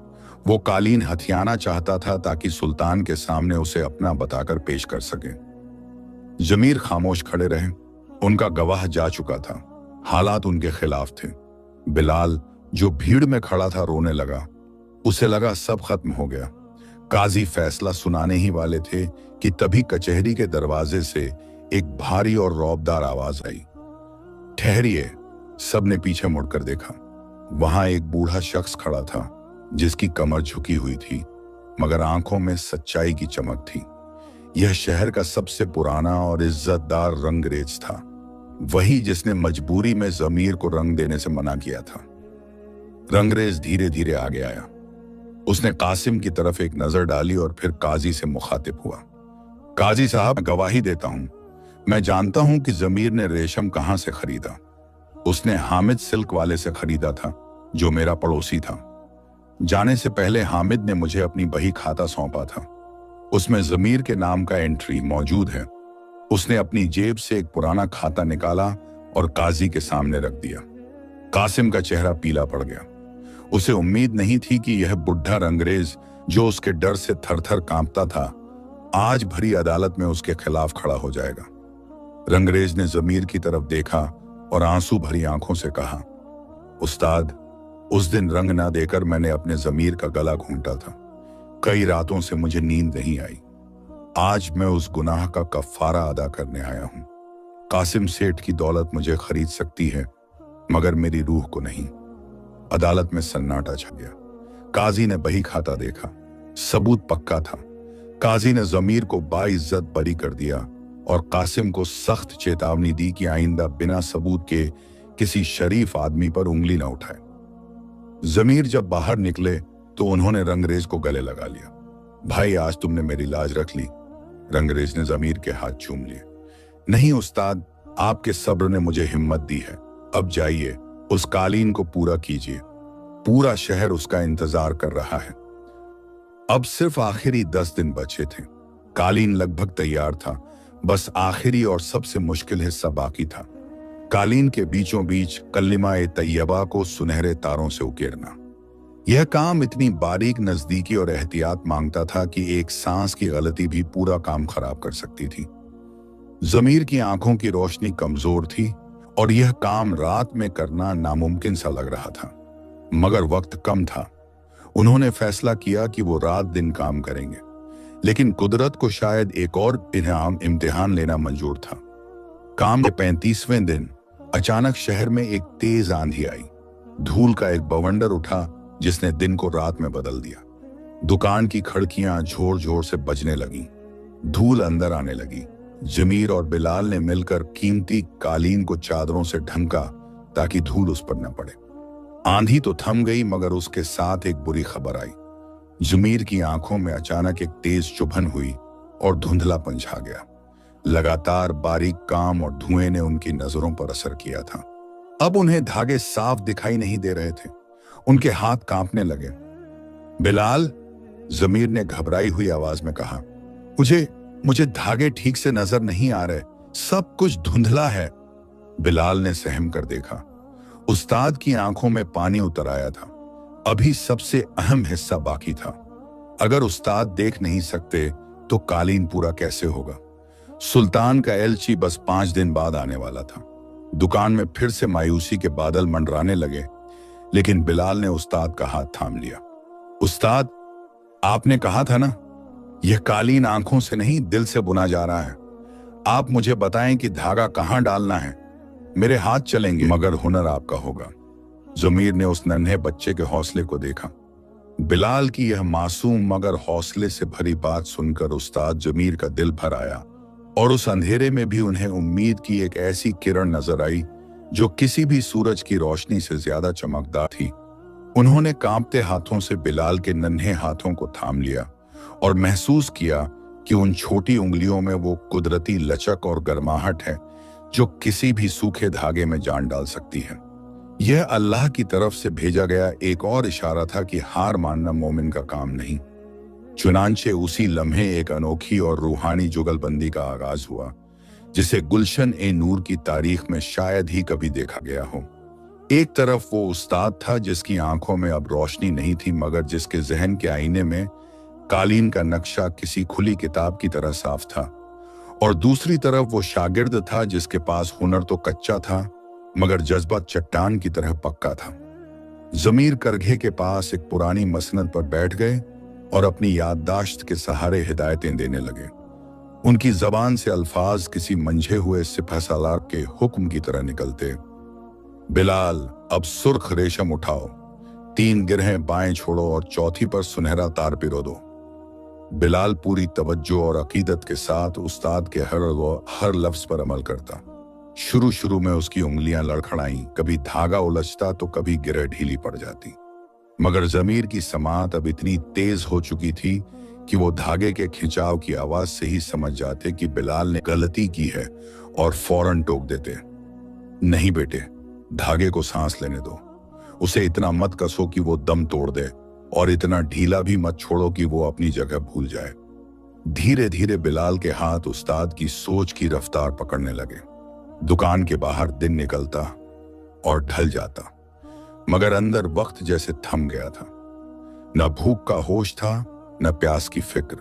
वो कालीन हथियाना चाहता था ताकि सुल्तान के सामने उसे अपना बताकर पेश कर सके। जमीर खामोश खड़े रहे। उनका गवाह जा चुका था। हालात उनके खिलाफ थे। बिलाल, जो भीड़ में खड़ा था, रोने लगा। उसे लगा सब खत्म हो गया। काजी फैसला सुनाने ही वाले थे कि तभी कचहरी के दरवाजे से एक भारी और रौबदार आवाज आई, ठहरिए! सबने पीछे मुड़कर देखा। वहां एक बूढ़ा शख्स खड़ा था जिसकी कमर झुकी हुई थी, मगर आंखों में सच्चाई की चमक थी। यह शहर का सबसे पुराना और इज्जतदार रंगरेज था, वही जिसने मजबूरी में जमीर को रंग देने से मना किया था। रंगरेज धीरे धीरे आगे आया। उसने कासिम की तरफ एक नजर डाली और फिर काजी से मुखातिब हुआ, काजी साहब, मैं गवाही देता हूं। मैं जानता हूं कि जमीर ने रेशम कहां से खरीदा। उसने हामिद सिल्क वाले से खरीदा था, जो मेरा पड़ोसी था। जाने से पहले हामिद ने मुझे अपनी बही खाता सौंपा था। उसमें जमीर के नाम का एंट्री मौजूद है। उसने अपनी जेब से एक पुराना खाता निकाला और काजी के सामने रख दिया। कासिम का चेहरा पीला पड़ गया। उसे उम्मीद नहीं थी कि यह बुढ़ा रंगरेज, जो उसके डर से थरथर कांपता था, आज भरी अदालत में उसके खिलाफ खड़ा हो जाएगा। रंगरेज ने जमीर की तरफ देखा और आंसू भरी आंखों से कहा, उस्ताद, उस दिन रंग ना देकर मैंने अपने जमीर का गला घूंटा था। कई रातों से मुझे नींद नहीं आई। आज मैं उस गुनाह का कफ्फारा अदा करने आया हूं। कासिम सेठ की दौलत मुझे खरीद सकती है, मगर मेरी रूह को नहीं। अदालत में सन्नाटा छा गया। काजी ने बही खाता देखा। सबूत पक्का था। काजी ने जमीर को बाइज्जत बरी कर दिया और कासिम को सख्त चेतावनी दी कि आइंदा बिना सबूत के किसी शरीफ आदमी पर उंगली न उठाए। जमीर जब बाहर निकले तो उन्होंने रंगरेज को गले लगा लिया। भाई, आज तुमने मेरी लाज रख ली। रंगरेज ने जमीर के हाथ चूम लिए। नहीं उस्ताद, आपके सब्र ने मुझे हिम्मत दी है। अब जाइए, उस कालीन को पूरा कीजिए। पूरा शहर उसका इंतजार कर रहा है। अब सिर्फ आखिरी 10 दिन बचे थे। कालीन लगभग तैयार था। बस आखिरी और सबसे मुश्किल हिस्सा बाकी था। कालीन के बीचों बीच कलिमा-ए तैयबा को सुनहरे तारों से उकेरना। यह काम इतनी बारीक नजदीकी और एहतियात मांगता था कि एक सांस की गलती भी पूरा काम खराब कर सकती थी। जमीर की आंखों की रोशनी कमजोर थी और यह काम रात में करना नामुमकिन सा लग रहा था, मगर वक्त कम था। उन्होंने फैसला किया कि वो रात दिन काम करेंगे, लेकिन कुदरत को शायद एक और इम्तिहान लेना मंजूर था। काम के 35वें दिन अचानक शहर में एक तेज आंधी आई। धूल का एक बवंडर उठा जिसने दिन को रात में बदल दिया। दुकान की खिड़कियां जोर जोर से बजने लगीं। धूल अंदर आने लगी। जमीर और बिलाल ने मिलकर कीमती कालीन को चादरों से ढंका ताकि धूल उस पर न पड़े। आंधी तो थम गई, मगर उसके साथ एक बुरी खबर आई। जमीर की आंखों में अचानक एक तेज चुभन हुई और धुंधलापन छा गया। लगातार बारीक काम और धुएं ने उनकी नजरों पर असर किया था। अब उन्हें धागे साफ दिखाई नहीं दे रहे थे। उनके हाथ कांपने लगे। बिलाल, जमीर ने घबराई हुई आवाज में कहा, मुझे धागे ठीक से नजर नहीं आ रहे, सब कुछ धुंधला है। बिलाल ने सहम कर देखा। उस्ताद की आंखों में पानी उतर आया था। अभी सबसे अहम हिस्सा बाकी था। अगर उस्ताद देख नहीं सकते तो कालीन पूरा कैसे होगा? सुल्तान का एलची बस 5 दिन बाद आने वाला था। दुकान में फिर से मायूसी के बादल मंडराने लगे, लेकिन बिलाल ने उस्ताद का हाथ थाम लिया। उस्ताद, आपने कहा था ना, यह कालीन आंखों से नहीं दिल से बुना जा रहा है। आप मुझे बताएं कि धागा कहां डालना है। मेरे हाथ चलेंगे मगर हुनर आपका होगा। जमीर ने उस नन्हे बच्चे के हौसले को देखा। बिलाल की यह मासूम मगर हौसले से भरी बात सुनकर उस्ताद जमीर का दिल भर आया, और उस अंधेरे में भी उन्हें उम्मीद की एक ऐसी किरण नजर आई जो किसी भी सूरज की रोशनी से ज्यादा चमकदार थी। उन्होंने कांपते हाथों से बिलाल के नन्हे हाथों को थाम लिया और महसूस किया कि उन छोटी उंगलियों में वो कुदरती लचक और गर्माहट है जो किसी भी सूखे धागे में जान डाल सकती है। यह अल्लाह की तरफ से भेजा गया एक और इशारा था कि हार मानना मोमिन का काम नहीं। चुनांचे उसी लम्हे एक अनोखी और रूहानी जुगलबंदी का आगाज हुआ, जिसे गुलशन ए नूर की तारीख में शायद ही कभी देखा गया हो। एक तरफ वो उस्ताद था जिसकी आंखों में अब रोशनी नहीं थी, मगर जिसके जहन के आईने में कालीन का नक्शा किसी खुली किताब की तरह साफ था, और दूसरी तरफ वो शागिर्द था जिसके पास हुनर तो कच्चा था मगर जज्बा चट्टान की तरह पक्का था। जमीर करघे के पास एक पुरानी मसनद पर बैठ गए और अपनी याददाश्त के सहारे हिदायतें देने लगे। उनकी जबान से अल्फाज किसी मंझे हुए सिपहसालार के हुक्म की तरह निकलते। बिलाल, अब सुर्ख रेशम उठाओ, 3 गिरहें बाएं छोड़ो और चौथी पर सुनहरा तार पिरो दो। बिलाल पूरी तवज्जो और अकीदत के साथ उस्ताद के हर लफ्ज पर अमल करता। शुरू में उसकी उंगलियां लड़खड़ाईं, कभी धागा उलझता तो कभी गिरह ढीली पड़ जाती, मगर जमीर की समात अब इतनी तेज हो चुकी थी कि वो धागे के खिंचाव की आवाज से ही समझ जाते कि बिलाल ने गलती की है और फौरन टोक देते, नहीं बेटे, धागे को सांस लेने दो। उसे इतना मत कसो कि वो दम तोड़ दे, और इतना ढीला भी मत छोड़ो कि वो अपनी जगह भूल जाए। धीरे धीरे बिलाल के हाथ उस्ताद की सोच की रफ्तार पकड़ने लगे। दुकान के बाहर दिन निकलता और ढल जाता, मगर अंदर वक्त जैसे थम गया था। न भूख का होश था, न प्यास की फिक्र।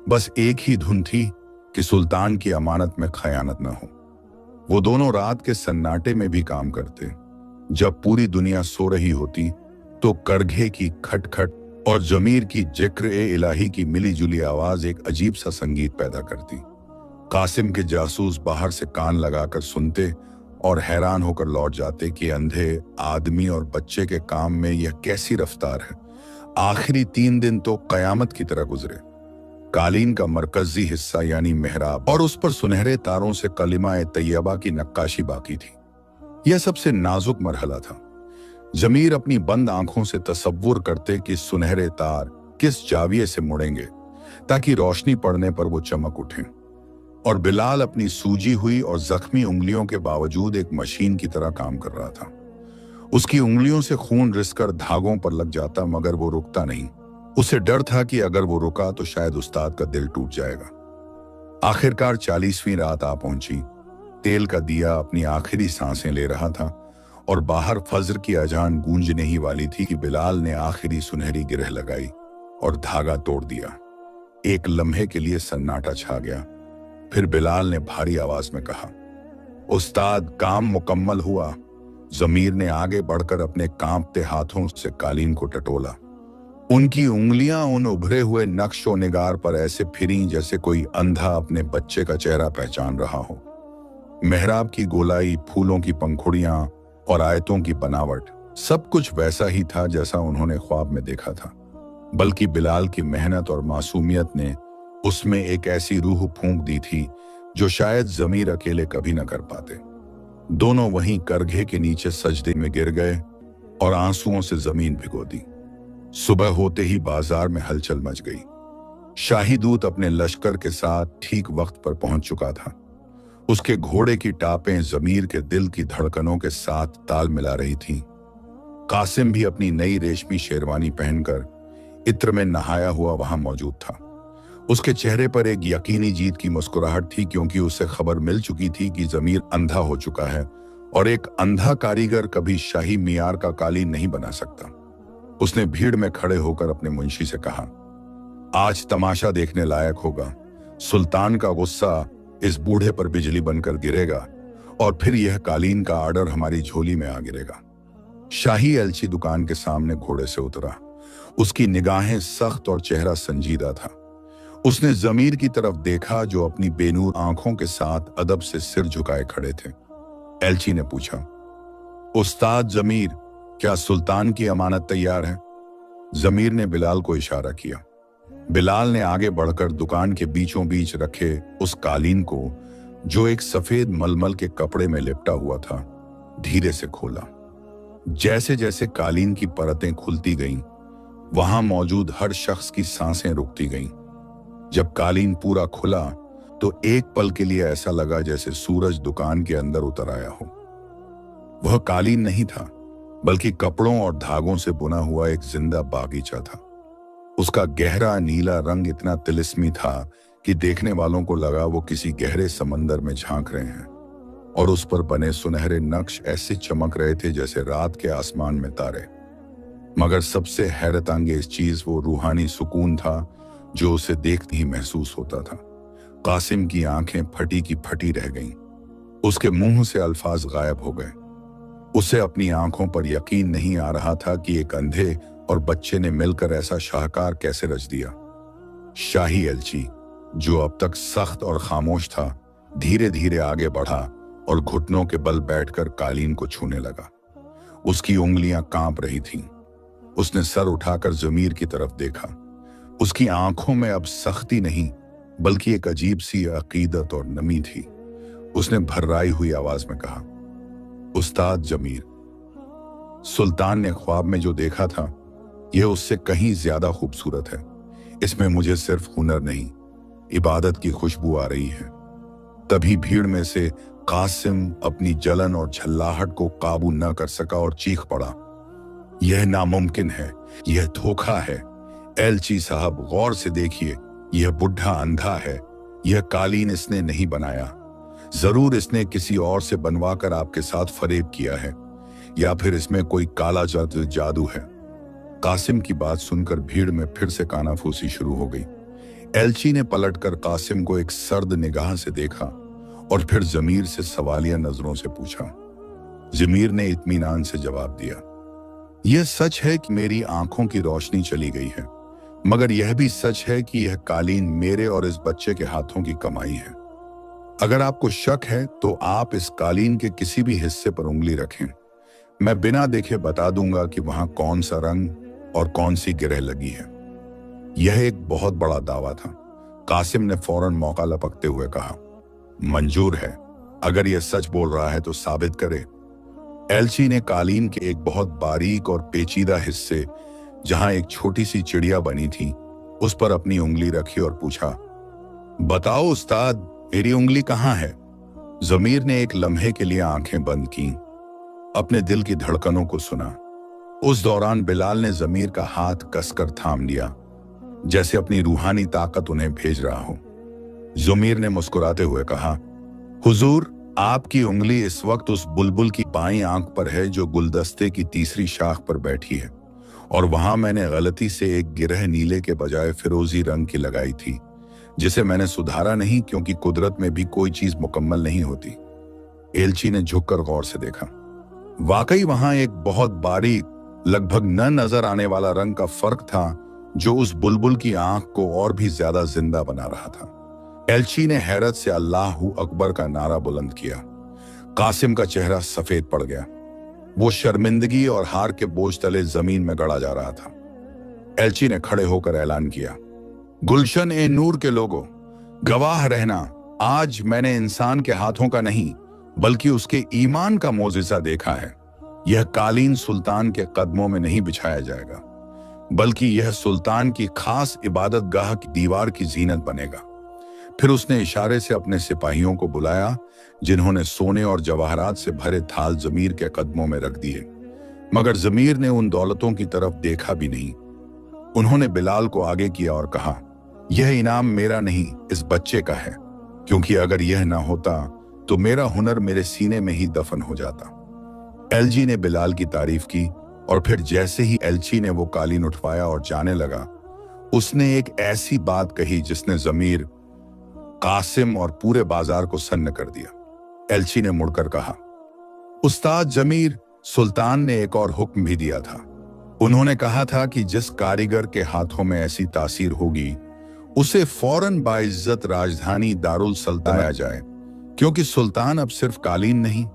बस एक ही धुन थी कि सुल्तान की अमानत में खयानत न हो। वो दोनों रात के सन्नाटे में भी काम करते। जब पूरी दुनिया सो रही होती तो करघे की खटखट और जमीर की जिक्र-ए-इलाही की मिली जुली आवाज एक अजीब सा संगीत पैदा करती। कासिम के जासूस बाहर से कान लगाकर सुनते और हैरान होकर लौट जाते कि अंधे आदमी और बच्चे के काम में यह कैसी रफ्तार है। आखिरी 3 दिन तो कयामत की तरह गुजरे। कालीन का मरकजी हिस्सा यानी मेहराब और उस पर सुनहरे तारों से कलिमा-ए तैयबा की नक्काशी बाकी थी। यह सबसे नाजुक मरहला था। जमीर अपनी बंद आंखों से तसव्वुर करते कि सुनहरे तार किस जाविये से मुड़ेंगे ताकि रोशनी पड़ने पर वो चमक उठें, और बिलाल अपनी सूजी हुई और जख्मी उंगलियों के बावजूद एक मशीन की तरह काम कर रहा था। उसकी उंगलियों से खून रिसकर धागों पर लग जाता, मगर वो रुकता नहीं। उसे डर था कि अगर वो रुका तो शायद उस्ताद का दिल टूट जाएगा। आखिरकार 40वीं रात आ पहुंची। तेल का दिया अपनी आखिरी सांसें ले रहा था और बाहर फजर की अजान गूंजने ही वाली थी कि बिलाल ने आखिरी सुनहरी गिरह लगाई और धागा तोड़ दिया। एक लम्हे के लिए सन्नाटा छा गया। फिर बिलाल ने भारी आवाज में कहा, उस्ताद, काम मुकम्मल हुआ। जमीर ने आगे बढ़कर अपने कांपते हाथों से कालीन को टटोला। उनकी उंगलियां उन उभरे हुए नक्शो निगार पर ऐसे फिरी जैसे कोई अंधा अपने बच्चे का चेहरा पहचान रहा हो। मेहराब की गोलाई, फूलों की पंखुड़ियां और आयतों की बनावट, सब कुछ वैसा ही था जैसा उन्होंने ख्वाब में देखा था, बल्कि बिलाल की मेहनत और मासूमियत ने उसमें एक ऐसी रूह फूंक दी थी जो शायद जमीर अकेले कभी न कर पाते। दोनों वहीं करघे के नीचे सजदे में गिर गए और आंसुओं से जमीन भिगो दी। सुबह होते ही बाजार में हलचल मच गई। शाही दूत अपने लश्कर के साथ ठीक वक्त पर पहुंच चुका था। उसके घोड़े की टापें जमीर के दिल की धड़कनों के साथ ताल मिला रही थीं। कासिम भी अपनी नई रेशमी शेरवानी पहनकर इत्र में नहाया हुआ वहां मौजूद था। उसके चेहरे पर एक यकीनी जीत की मुस्कुराहट थी, क्योंकि उसे खबर मिल चुकी थी कि जमीर अंधा हो चुका है और एक अंधा कारीगर कभी शाही मियार का कालीन नहीं बना सकता। उसने भीड़ में खड़े होकर अपने मुंशी से कहा, आज तमाशा देखने लायक होगा। सुल्तान का गुस्सा, इस बूढ़े पर बिजली बनकर गिरेगा और फिर यह कालीन का आर्डर हमारी झोली में आ गिरेगा। शाही एलची दुकान के सामने घोड़े से उतरा। उसकी निगाहें सख्त और चेहरा संजीदा था। उसने जमीर की तरफ देखा जो अपनी बेनूर आंखों के साथ अदब से सिर झुकाए खड़े थे। एलची ने पूछा, उस्ताद जमीर, क्या सुल्तान की अमानत तैयार है? जमीर ने बिलाल को इशारा किया। बिलाल ने आगे बढ़कर दुकान के बीचों बीच रखे उस कालीन को, जो एक सफेद मलमल के कपड़े में लिपटा हुआ था, धीरे से खोला। जैसे जैसे कालीन की परतें खुलती गईं, वहां मौजूद हर शख्स की सांसें रुकती गईं। जब कालीन पूरा खुला तो एक पल के लिए ऐसा लगा जैसे सूरज दुकान के अंदर उतर आया हो। वह कालीन नहीं था, बल्कि कपड़ों और धागों से बुना हुआ एक जिंदा बागीचा था। उसका गहरा नीला रंग इतना तिलिस्मी था कि देखने वालों को लगा वो किसी गहरे समंदर में झांक रहे हैं, और उस पर बने सुनहरे नक्श ऐसे चमक रहे थे जैसे रात के आसमान में तारे। मगर सबसे हैरत अंगेज चीज वो रूहानी सुकून था जो उसे देखते ही महसूस होता था। कासिम की आंखें फटी की फटी रह गईं। उसके मुंह से अल्फाज गायब हो गए। उसे अपनी आंखों पर यकीन नहीं आ रहा था कि एक अंधे और बच्चे ने मिलकर ऐसा शाहकार कैसे रच दिया। शाही एलची, जो अब तक सख्त और खामोश था, धीरे धीरे आगे बढ़ा और घुटनों के बल बैठकर कालीन को छूने लगा। उसकी उंगलियां कांप रही थीं। उसने सर उठाकर जमीर की तरफ देखा। उसकी आंखों में अब सख्ती नहीं, बल्कि एक अजीब सी अकीदत और नमी थी। उसने भर्राई हुई आवाज में कहा, उस्ताद जमीर, सुल्तान ने ख्वाब में जो देखा था, यह उससे कहीं ज्यादा खूबसूरत है। इसमें मुझे सिर्फ हुनर नहीं, इबादत की खुशबू आ रही है। तभी भीड़ में से कासिम अपनी जलन और झल्लाहट को काबू न कर सका और चीख पड़ा, यह नामुमकिन है, यह धोखा है। एलची साहब, गौर से देखिए, यह बुढ़ा अंधा है। यह कालीन इसने नहीं बनाया। जरूर इसने किसी और से बनवाकर आपके साथ फरेब किया है, या फिर इसमें कोई काला जादू है। कासिम की बात सुनकर भीड़ में फिर से कानाफूसी शुरू हो गई। एलची ने पलटकर कासिम को एक सर्द निगाह से देखा और फिर जमीर से सवालिया नजरों से पूछा। जमीर ने इत्मीनान से जवाब दिया, यह सच है कि मेरी आंखों की रोशनी चली गई है, मगर यह भी सच है कि यह कालीन मेरे और इस बच्चे के हाथों की कमाई है। अगर आपको शक है तो आप इस कालीन के किसी भी हिस्से पर उंगली रखें, मैं बिना देखे बता दूंगा कि वहां कौन सा रंग और कौन सी गिरह लगी है। यह एक बहुत बड़ा दावा था। कासिम ने फौरन मौका लपकते हुए कहा, मंजूर है, अगर यह सच बोल रहा है तो साबित करे। एलची ने कालीन के एक बहुत बारीक और पेचीदा हिस्से, जहां एक छोटी सी चिड़िया बनी थी, उस पर अपनी उंगली रखी और पूछा, बताओ उस्ताद, मेरी उंगली कहां है? जमीर ने एक लम्हे के लिए आंखें बंद की, अपने दिल की धड़कनों को सुना। उस दौरान बिलाल ने जमीर का हाथ कसकर थाम लिया, जैसे अपनी रूहानी ताकत उन्हें भेज रहा हो। जमीर ने मुस्कुराते हुए कहा, हुजूर, आपकी उंगली इस वक्त उस बुलबुल की बाईं आंख पर है जो गुलदस्ते की तीसरी शाख पर बैठी है, और वहां मैंने गलती से एक गिरह नीले के बजाय फिरोजी रंग की लगाई थी, जिसे मैंने सुधारा नहीं, क्योंकि कुदरत में भी कोई चीज मुकम्मल नहीं होती। एलची ने झुककर गौर से देखा। वाकई वहां एक बहुत बारीक, लगभग न नजर आने वाला रंग का फर्क था, जो उस बुलबुल की आंख को और भी ज्यादा जिंदा बना रहा था। एलची ने हैरत से अल्लाहू अकबर का नारा बुलंद किया। कासिम का चेहरा सफेद पड़ गया। वो शर्मिंदगी और हार के बोझ तले जमीन में गड़ा जा रहा था। एलची ने खड़े होकर ऐलान किया, गुलशन ए नूर के लोगों, गवाह रहना, आज मैंने इंसान के हाथों का नहीं, बल्कि उसके ईमान का मोजिज़ा देखा है। यह कालीन सुल्तान के कदमों में नहीं बिछाया जाएगा, बल्कि यह सुल्तान की खास इबादत गाह की दीवार की जीनत बनेगा। फिर उसने इशारे से अपने सिपाहियों को बुलाया, जिन्होंने सोने और जवाहरात से भरे थाल जमीर के कदमों में रख दिए। मगर जमीर ने उन दौलतों की तरफ देखा भी नहीं। उन्होंने बिलाल को आगे किया और कहा, यह इनाम मेरा नहीं, इस बच्चे का है, क्योंकि अगर यह ना होता तो मेरा हुनर मेरे सीने में ही दफन हो जाता। एलची ने बिलाल की तारीफ की, और फिर जैसे ही एलची ने वो कालीन उठवाया और जाने लगा, उसने एक ऐसी बात कही जिसने जमीर कासिम और पूरे बाजार को सन्न कर दिया। एल्ची ने मुड़कर कहा, उस्ताद जमीर, सुल्तान ने एक और हुक्म भी दिया था। उन्होंने कहा था कि जिस कारीगर के हाथों में ऐसी तासीर होगी उसे फौरन बाइज्जत राजधानी दारुल सल्तनत लाया जाए, क्योंकि सुल्तान अब सिर्फ कालीन नहीं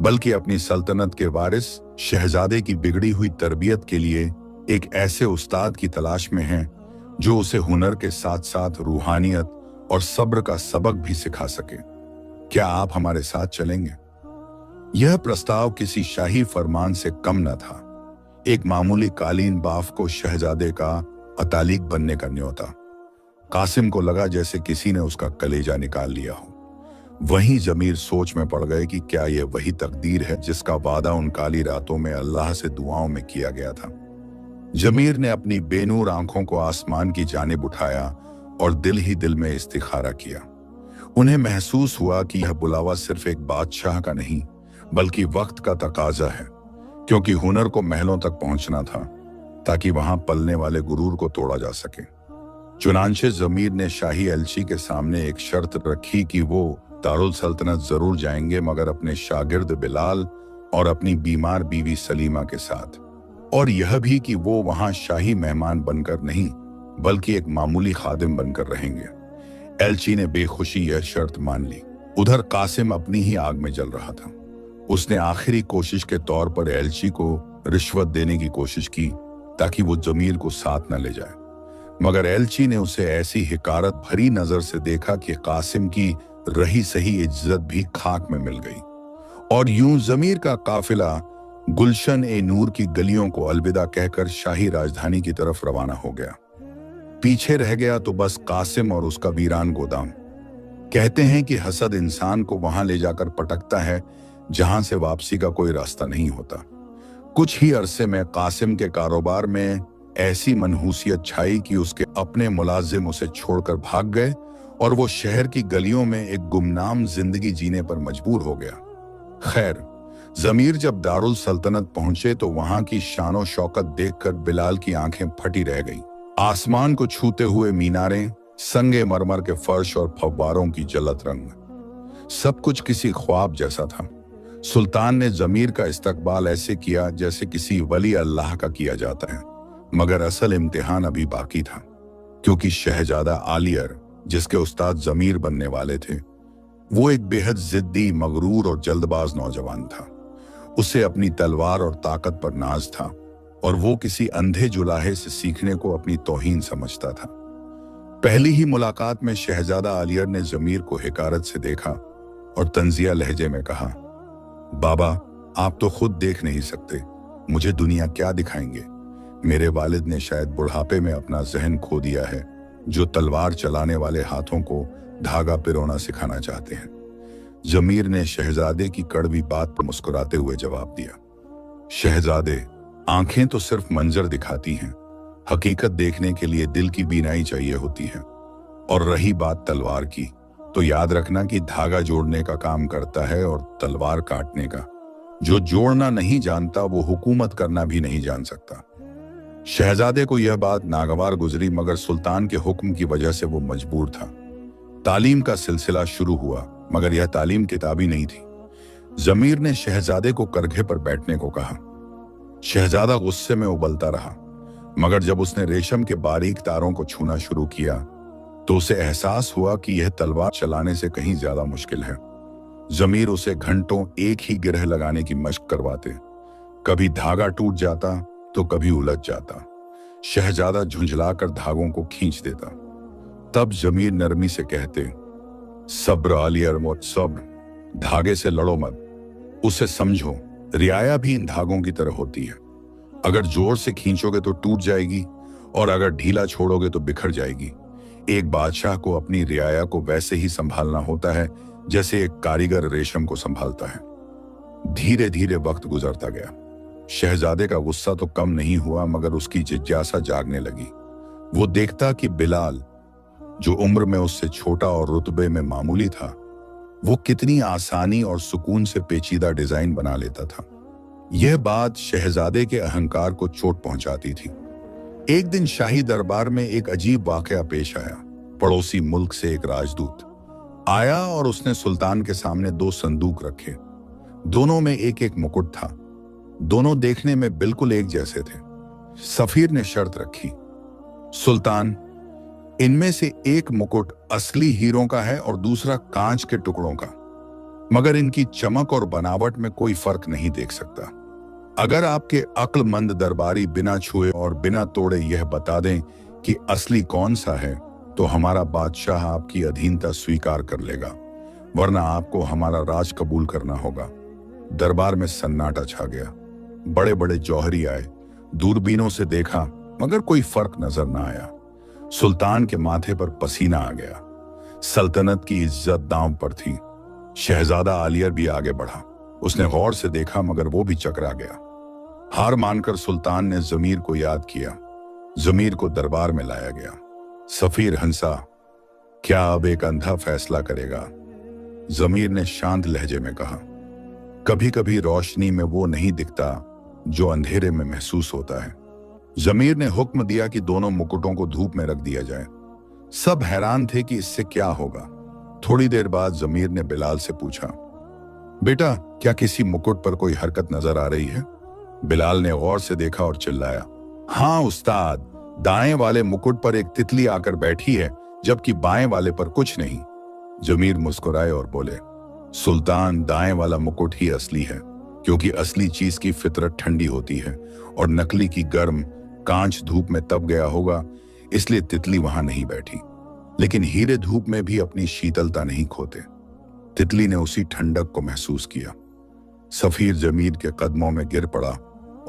बल्कि अपनी सल्तनत के वारिस शहजादे की बिगड़ी हुई तरबियत के लिए एक ऐसे उस्ताद की तलाश में है जो उसे हुनर के साथ साथ रूहानियत और सब्र का सबक भी सिखा सके। क्या आप हमारे साथ चलेंगे? यह प्रस्ताव किसी शाही फरमान से कम न था, एक मामूली कालीन बाफ को शहजादे का अतालिक बनने का न्योता। कासिम को लगा जैसे किसी ने उसका कलेजा निकाल लिया हो। वहीं जमीर सोच में पड़ गए कि क्या यह वही तकदीर है जिसका वादा उन काली रातों में अल्लाह से दुआओं में किया गया था। जमीर ने अपनी बेनूर आंखों को आसमान की जानिब उठाया और दिल ही दिल में इस्तिखारा किया। उन्हें महसूस हुआ कि यह बुलावा सिर्फ एक बादशाह का नहीं बल्कि वक्त का तकाजा है, क्योंकि हुनर को महलों तक पहुंचना था ताकि वहां पलने वाले गुरूर को तोड़ा जा सके। चुनांचे जमीर ने शाही एल्ची के सामने एक शर्त रखी कि वो दारुल सल्तनत जरूर जाएंगे, मगर अपने शागिर्द बिलाल और अपनी बीमार बीवी सलीमा के साथ, और यह भी कि वो वहां शाही मेहमान बनकर नहीं बल्कि एक मामूली खादिम बनकर रहेंगे। एल्ची ने बेखुशी यह शर्त मान ली। उधर कासिम अपनी ही आग में जल रहा था। उसने आखिरी कोशिश के तौर पर एल्ची को रिश्वत देने की कोशिश की ताकि वो जमीर को साथ न ले जाए, मगर एल्ची ने उसे ऐसी हिकारत भरी नजर से देखा कि कासिम की रही सही इज्जत भी खाक में मिल गई। और यूं जमीर का काफिला गुलशन ए नूर की गलियों को अलविदा कहकर शाही राजधानी की तरफ रवाना हो गया। पीछे रह गया तो बस कासिम और उसका वीरान गोदाम। कहते हैं कि हसद इंसान को वहां ले जाकर पटकता है जहां से वापसी का कोई रास्ता नहीं होता। कुछ ही अरसे में कासिम के कारोबार में ऐसी मनहूसियत छाई कि उसके अपने मुलाजिम उसे छोड़कर भाग गए और वो शहर की गलियों में एक गुमनाम जिंदगी जीने पर मजबूर हो गया। खैर, जमीर जब दारुल सल्तनत पहुंचे तो वहां की शानो शौकत देखकर बिलाल की आंखें फटी रह गईं। आसमान को छूते हुए मीनारें, संगे मरमर के फर्श और फव्वारों की जलत रंग, सब कुछ किसी ख्वाब जैसा था। सुल्तान ने जमीर का इस्तकबाल ऐसे किया जैसे किसी वली अल्लाह का किया जाता है, मगर असल इम्तिहान अभी बाकी था, क्योंकि शहजादा आलियर, जिसके उस्ताद जमीर बनने वाले थे, वो एक बेहद जिद्दी, मगरूर और जल्दबाज नौजवान था। उसे अपनी तलवार और ताकत पर नाज था और वो किसी अंधे जुलाहे से सीखने को अपनी तौहीन समझता था। पहली ही मुलाकात में शहजादा आलियर ने जमीर को हिकारत से देखा और तंजिया लहजे में कहा, बाबा, आप तो खुद देख नहीं सकते, मुझे दुनिया क्या दिखाएंगे? मेरे वालिद ने शायद बुढ़ापे में अपना जहन खो दिया है, जो तलवार चलाने वाले हाथों को धागा पिरोना सिखाना चाहते हैं। जमीर ने शहजादे की कड़वी बात पर मुस्कुराते हुए जवाब दिया, शहजादे, आंखें तो सिर्फ मंजर दिखाती हैं, हकीकत देखने के लिए दिल की बीनाई चाहिए होती है। और रही बात तलवार की, तो याद रखना कि धागा जोड़ने का काम करता है और तलवार काटने का। जो जोड़ना नहीं जानता वो हुकूमत करना भी नहीं जान सकता। शहजादे को यह बात नागवार गुजरी, मगर सुल्तान के हुक्म की वजह से वो मजबूर था। तालीम का सिलसिला शुरू हुआ, मगर यह तालीम किताबी नहीं थी। जमीर ने शहजादे को करघे पर बैठने को कहा। शहजादा गुस्से में उबलता रहा, मगर जब उसने रेशम के बारीक तारों को छूना शुरू किया तो उसे एहसास हुआ कि यह तलवार चलाने से कहीं ज्यादा मुश्किल है। जमीर उसे घंटों एक ही गिरह लगाने की मशक करवाते। कभी धागा टूट जाता तो कभी उलझ जाता। शहजादा झुंझलाकर धागों को खींच देता। तब जमीर नरमी से कहते, सब्र आलियर मोत सब्र, धागे से लड़ो मत, उसे समझो, रियाया भी इन धागों की तरह होती है। अगर जोर से खींचोगे तो टूट जाएगी और अगर ढीला छोड़ोगे तो बिखर जाएगी। एक बादशाह को अपनी रियाया को वैसे ही संभालना होता है जैसे एक कारीगर रेशम को संभालता है। धीरे धीरे वक्त गुजरता गया। शहजादे का गुस्सा तो कम नहीं हुआ, मगर उसकी जिज्ञासा जागने लगी। वो देखता कि बिलाल, जो उम्र में उससे छोटा और रुतबे में मामूली था, वो कितनी आसानी और सुकून से पेचीदा डिजाइन बना लेता था। यह बात शहजादे के अहंकार को चोट पहुंचाती थी। एक दिन शाही दरबार में एक अजीब वाकया पेश आया। पड़ोसी मुल्क से एक राजदूत आया और उसने सुल्तान के सामने 2 संदूक रखे। दोनों में एक एक मुकुट था। दोनों देखने में बिल्कुल एक जैसे थे। सफीर ने शर्त रखी, सुल्तान, इनमें से एक मुकुट असली हीरों का है और दूसरा कांच के टुकड़ों का, मगर इनकी चमक और बनावट में कोई फर्क नहीं देख सकता। अगर आपके अक्लमंद दरबारी बिना छुए और बिना तोड़े यह बता दें कि असली कौन सा है, तो हमारा बादशाह आपकी अधीनता स्वीकार कर लेगा, वरना आपको हमारा राज कबूल करना होगा। दरबार में सन्नाटा छा गया। बड़े बड़े जौहरी आए, दूरबीनों से देखा, मगर कोई फर्क नजर ना आया। सुल्तान के माथे पर पसीना आ गया। सल्तनत की इज्जत दांव पर थी। शहजादा आलियर भी आगे बढ़ा। उसने गौर से देखा, मगर वो भी चकरा गया। हार मानकर सुल्तान ने जमीर को याद किया। जमीर को दरबार में लाया गया। सफीर हंसा, क्या अब एक अंधा फैसला करेगा? जमीर ने शांत लहजे में कहा, कभी कभी रोशनी में वो नहीं दिखता जो अंधेरे में महसूस होता है। जमीर ने हुक्म दिया कि दोनों मुकुटों को धूप में रख दिया जाए। सब हैरान थे कि इससे क्या होगा। थोड़ी देर बाद जमीर ने बिलाल से पूछा, बेटा, क्या किसी मुकुट पर कोई हरकत नजर आ रही है? बिलाल ने गौर से देखा और चिल्लाया, हाँ उस्ताद, दाएं वाले मुकुट पर एक तितली आकर बैठी है, जबकि बाएं वाले पर कुछ नहीं। जमीर मुस्कुराए और बोले, सुल्तान, दाएं वाला मुकुट ही असली है, क्योंकि असली चीज की फितरत ठंडी होती है और नकली की गर्म। कांच धूप में तप गया होगा, इसलिए तितली वहां नहीं बैठी। लेकिन हीरे धूप में भी अपनी शीतलता नहीं खोते। तितली ने उसी ठंडक को महसूस किया। सफीर जमीर के कदमों में गिर पड़ा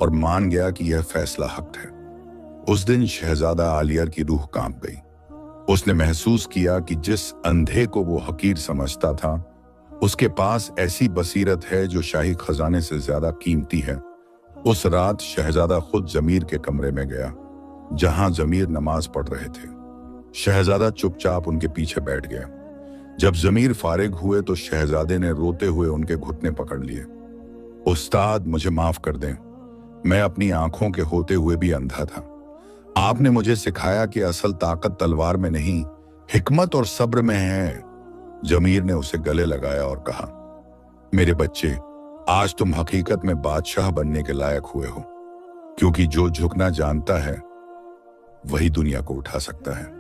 और मान गया कि यह फैसला हक है। उस दिन शहजादा आलियर की रूह कांप गई। उसने महसूस किया कि जिस अंधे को वो हकीर समझता था, उसके पास ऐसी बसीरत है जो शाही खजाने से ज्यादा कीमती है। उस रात शहजादा खुद जमीर के कमरे में गया, जहां जमीर नमाज पढ़ रहे थे। शहजादा चुपचाप उनके पीछे बैठ गया। जब जमीर फारिग हुए तो शहजादे ने रोते हुए उनके घुटने पकड़ लिए। उस्ताद, मुझे माफ कर दें, मैं अपनी आंखों के होते हुए भी अंधा था। आपने मुझे सिखाया कि असल ताकत तलवार में नहीं, हिकमत और सब्र में है। जमीर ने उसे गले लगाया और कहा, मेरे बच्चे, आज तुम हकीकत में बादशाह बनने के लायक हुए हो, क्योंकि जो झुकना जानता है वही दुनिया को उठा सकता है।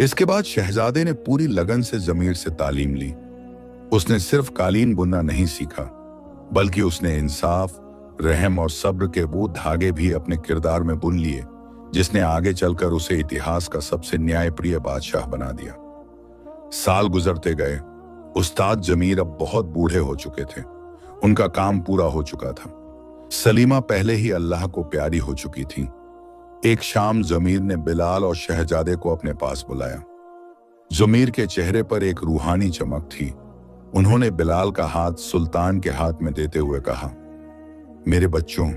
इसके बाद शहजादे ने पूरी लगन से जमीर से तालीम ली। उसने सिर्फ कालीन बुनना नहीं सीखा, बल्कि उसने इंसाफ, रहम और सब्र के वो धागे भी अपने किरदार में बुन लिए, जिसने आगे चलकर उसे इतिहास का सबसे न्यायप्रिय बादशाह बना दिया। साल गुजरते गए। उस्ताद जमीर अब बहुत बूढ़े हो चुके थे। उनका काम पूरा हो चुका था। सलीमा पहले ही अल्लाह को प्यारी हो चुकी थी। एक शाम जमीर ने बिलाल और शहजादे को अपने पास बुलाया। जमीर के चेहरे पर एक रूहानी चमक थी। उन्होंने बिलाल का हाथ सुल्तान के हाथ में देते हुए कहा, मेरे बच्चों,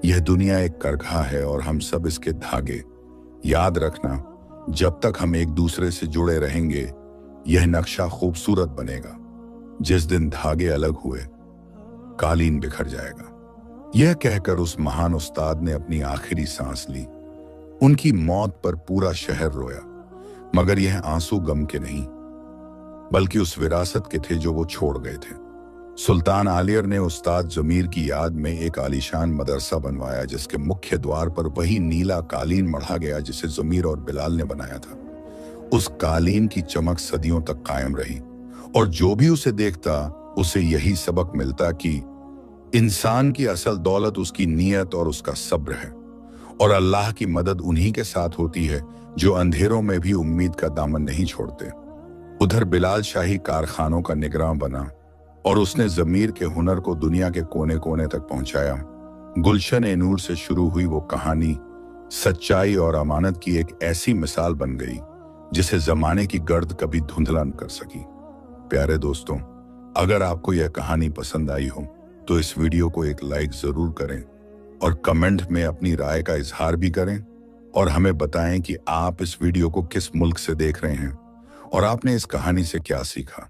यह दुनिया एक करघा है और हम सब इसके धागे। याद रखना, जब तक हम एक दूसरे से जुड़े रहेंगे, यह नक्शा खूबसूरत बनेगा। जिस दिन धागे अलग हुए, कालीन बिखर जाएगा। यह कहकर उस महान उस्ताद ने अपनी आखिरी सांस ली। उनकी मौत पर पूरा शहर रोया, मगर यह आंसू गम के नहीं, बल्कि उस विरासत के थे जो वो छोड़ गए थे। सुल्तान आलियर ने उस्ताद जमीर की याद में एक आलीशान मदरसा बनवाया, जिसके मुख्य द्वार पर वही नीला कालीन मढ़ा गया जिसे जमीर और बिलाल ने बनाया था। उस कालीन की चमक सदियों तक कायम रही, और जो भी उसे देखता उसे यही सबक मिलता कि इंसान की असल दौलत उसकी नीयत और उसका सब्र है, और अल्लाह की मदद उन्हीं के साथ होती है जो अंधेरों में भी उम्मीद का दामन नहीं छोड़ते। उधर बिलाल शाही कारखानों का निगरान बना, और उसने जमीर के हुनर को दुनिया के कोने कोने तक पहुंचाया। गुलशन-ए-नूर से शुरू हुई वो कहानी सच्चाई और अमानत की एक ऐसी मिसाल बन गई जिसे जमाने की गर्द कभी धुंधला न कर सकी। प्यारे दोस्तों, अगर आपको यह कहानी पसंद आई हो तो इस वीडियो को एक लाइक जरूर करें और कमेंट में अपनी राय का इजहार भी करें, और हमें बताएं कि आप इस वीडियो को किस मुल्क से देख रहे हैं और आपने इस कहानी से क्या सीखा।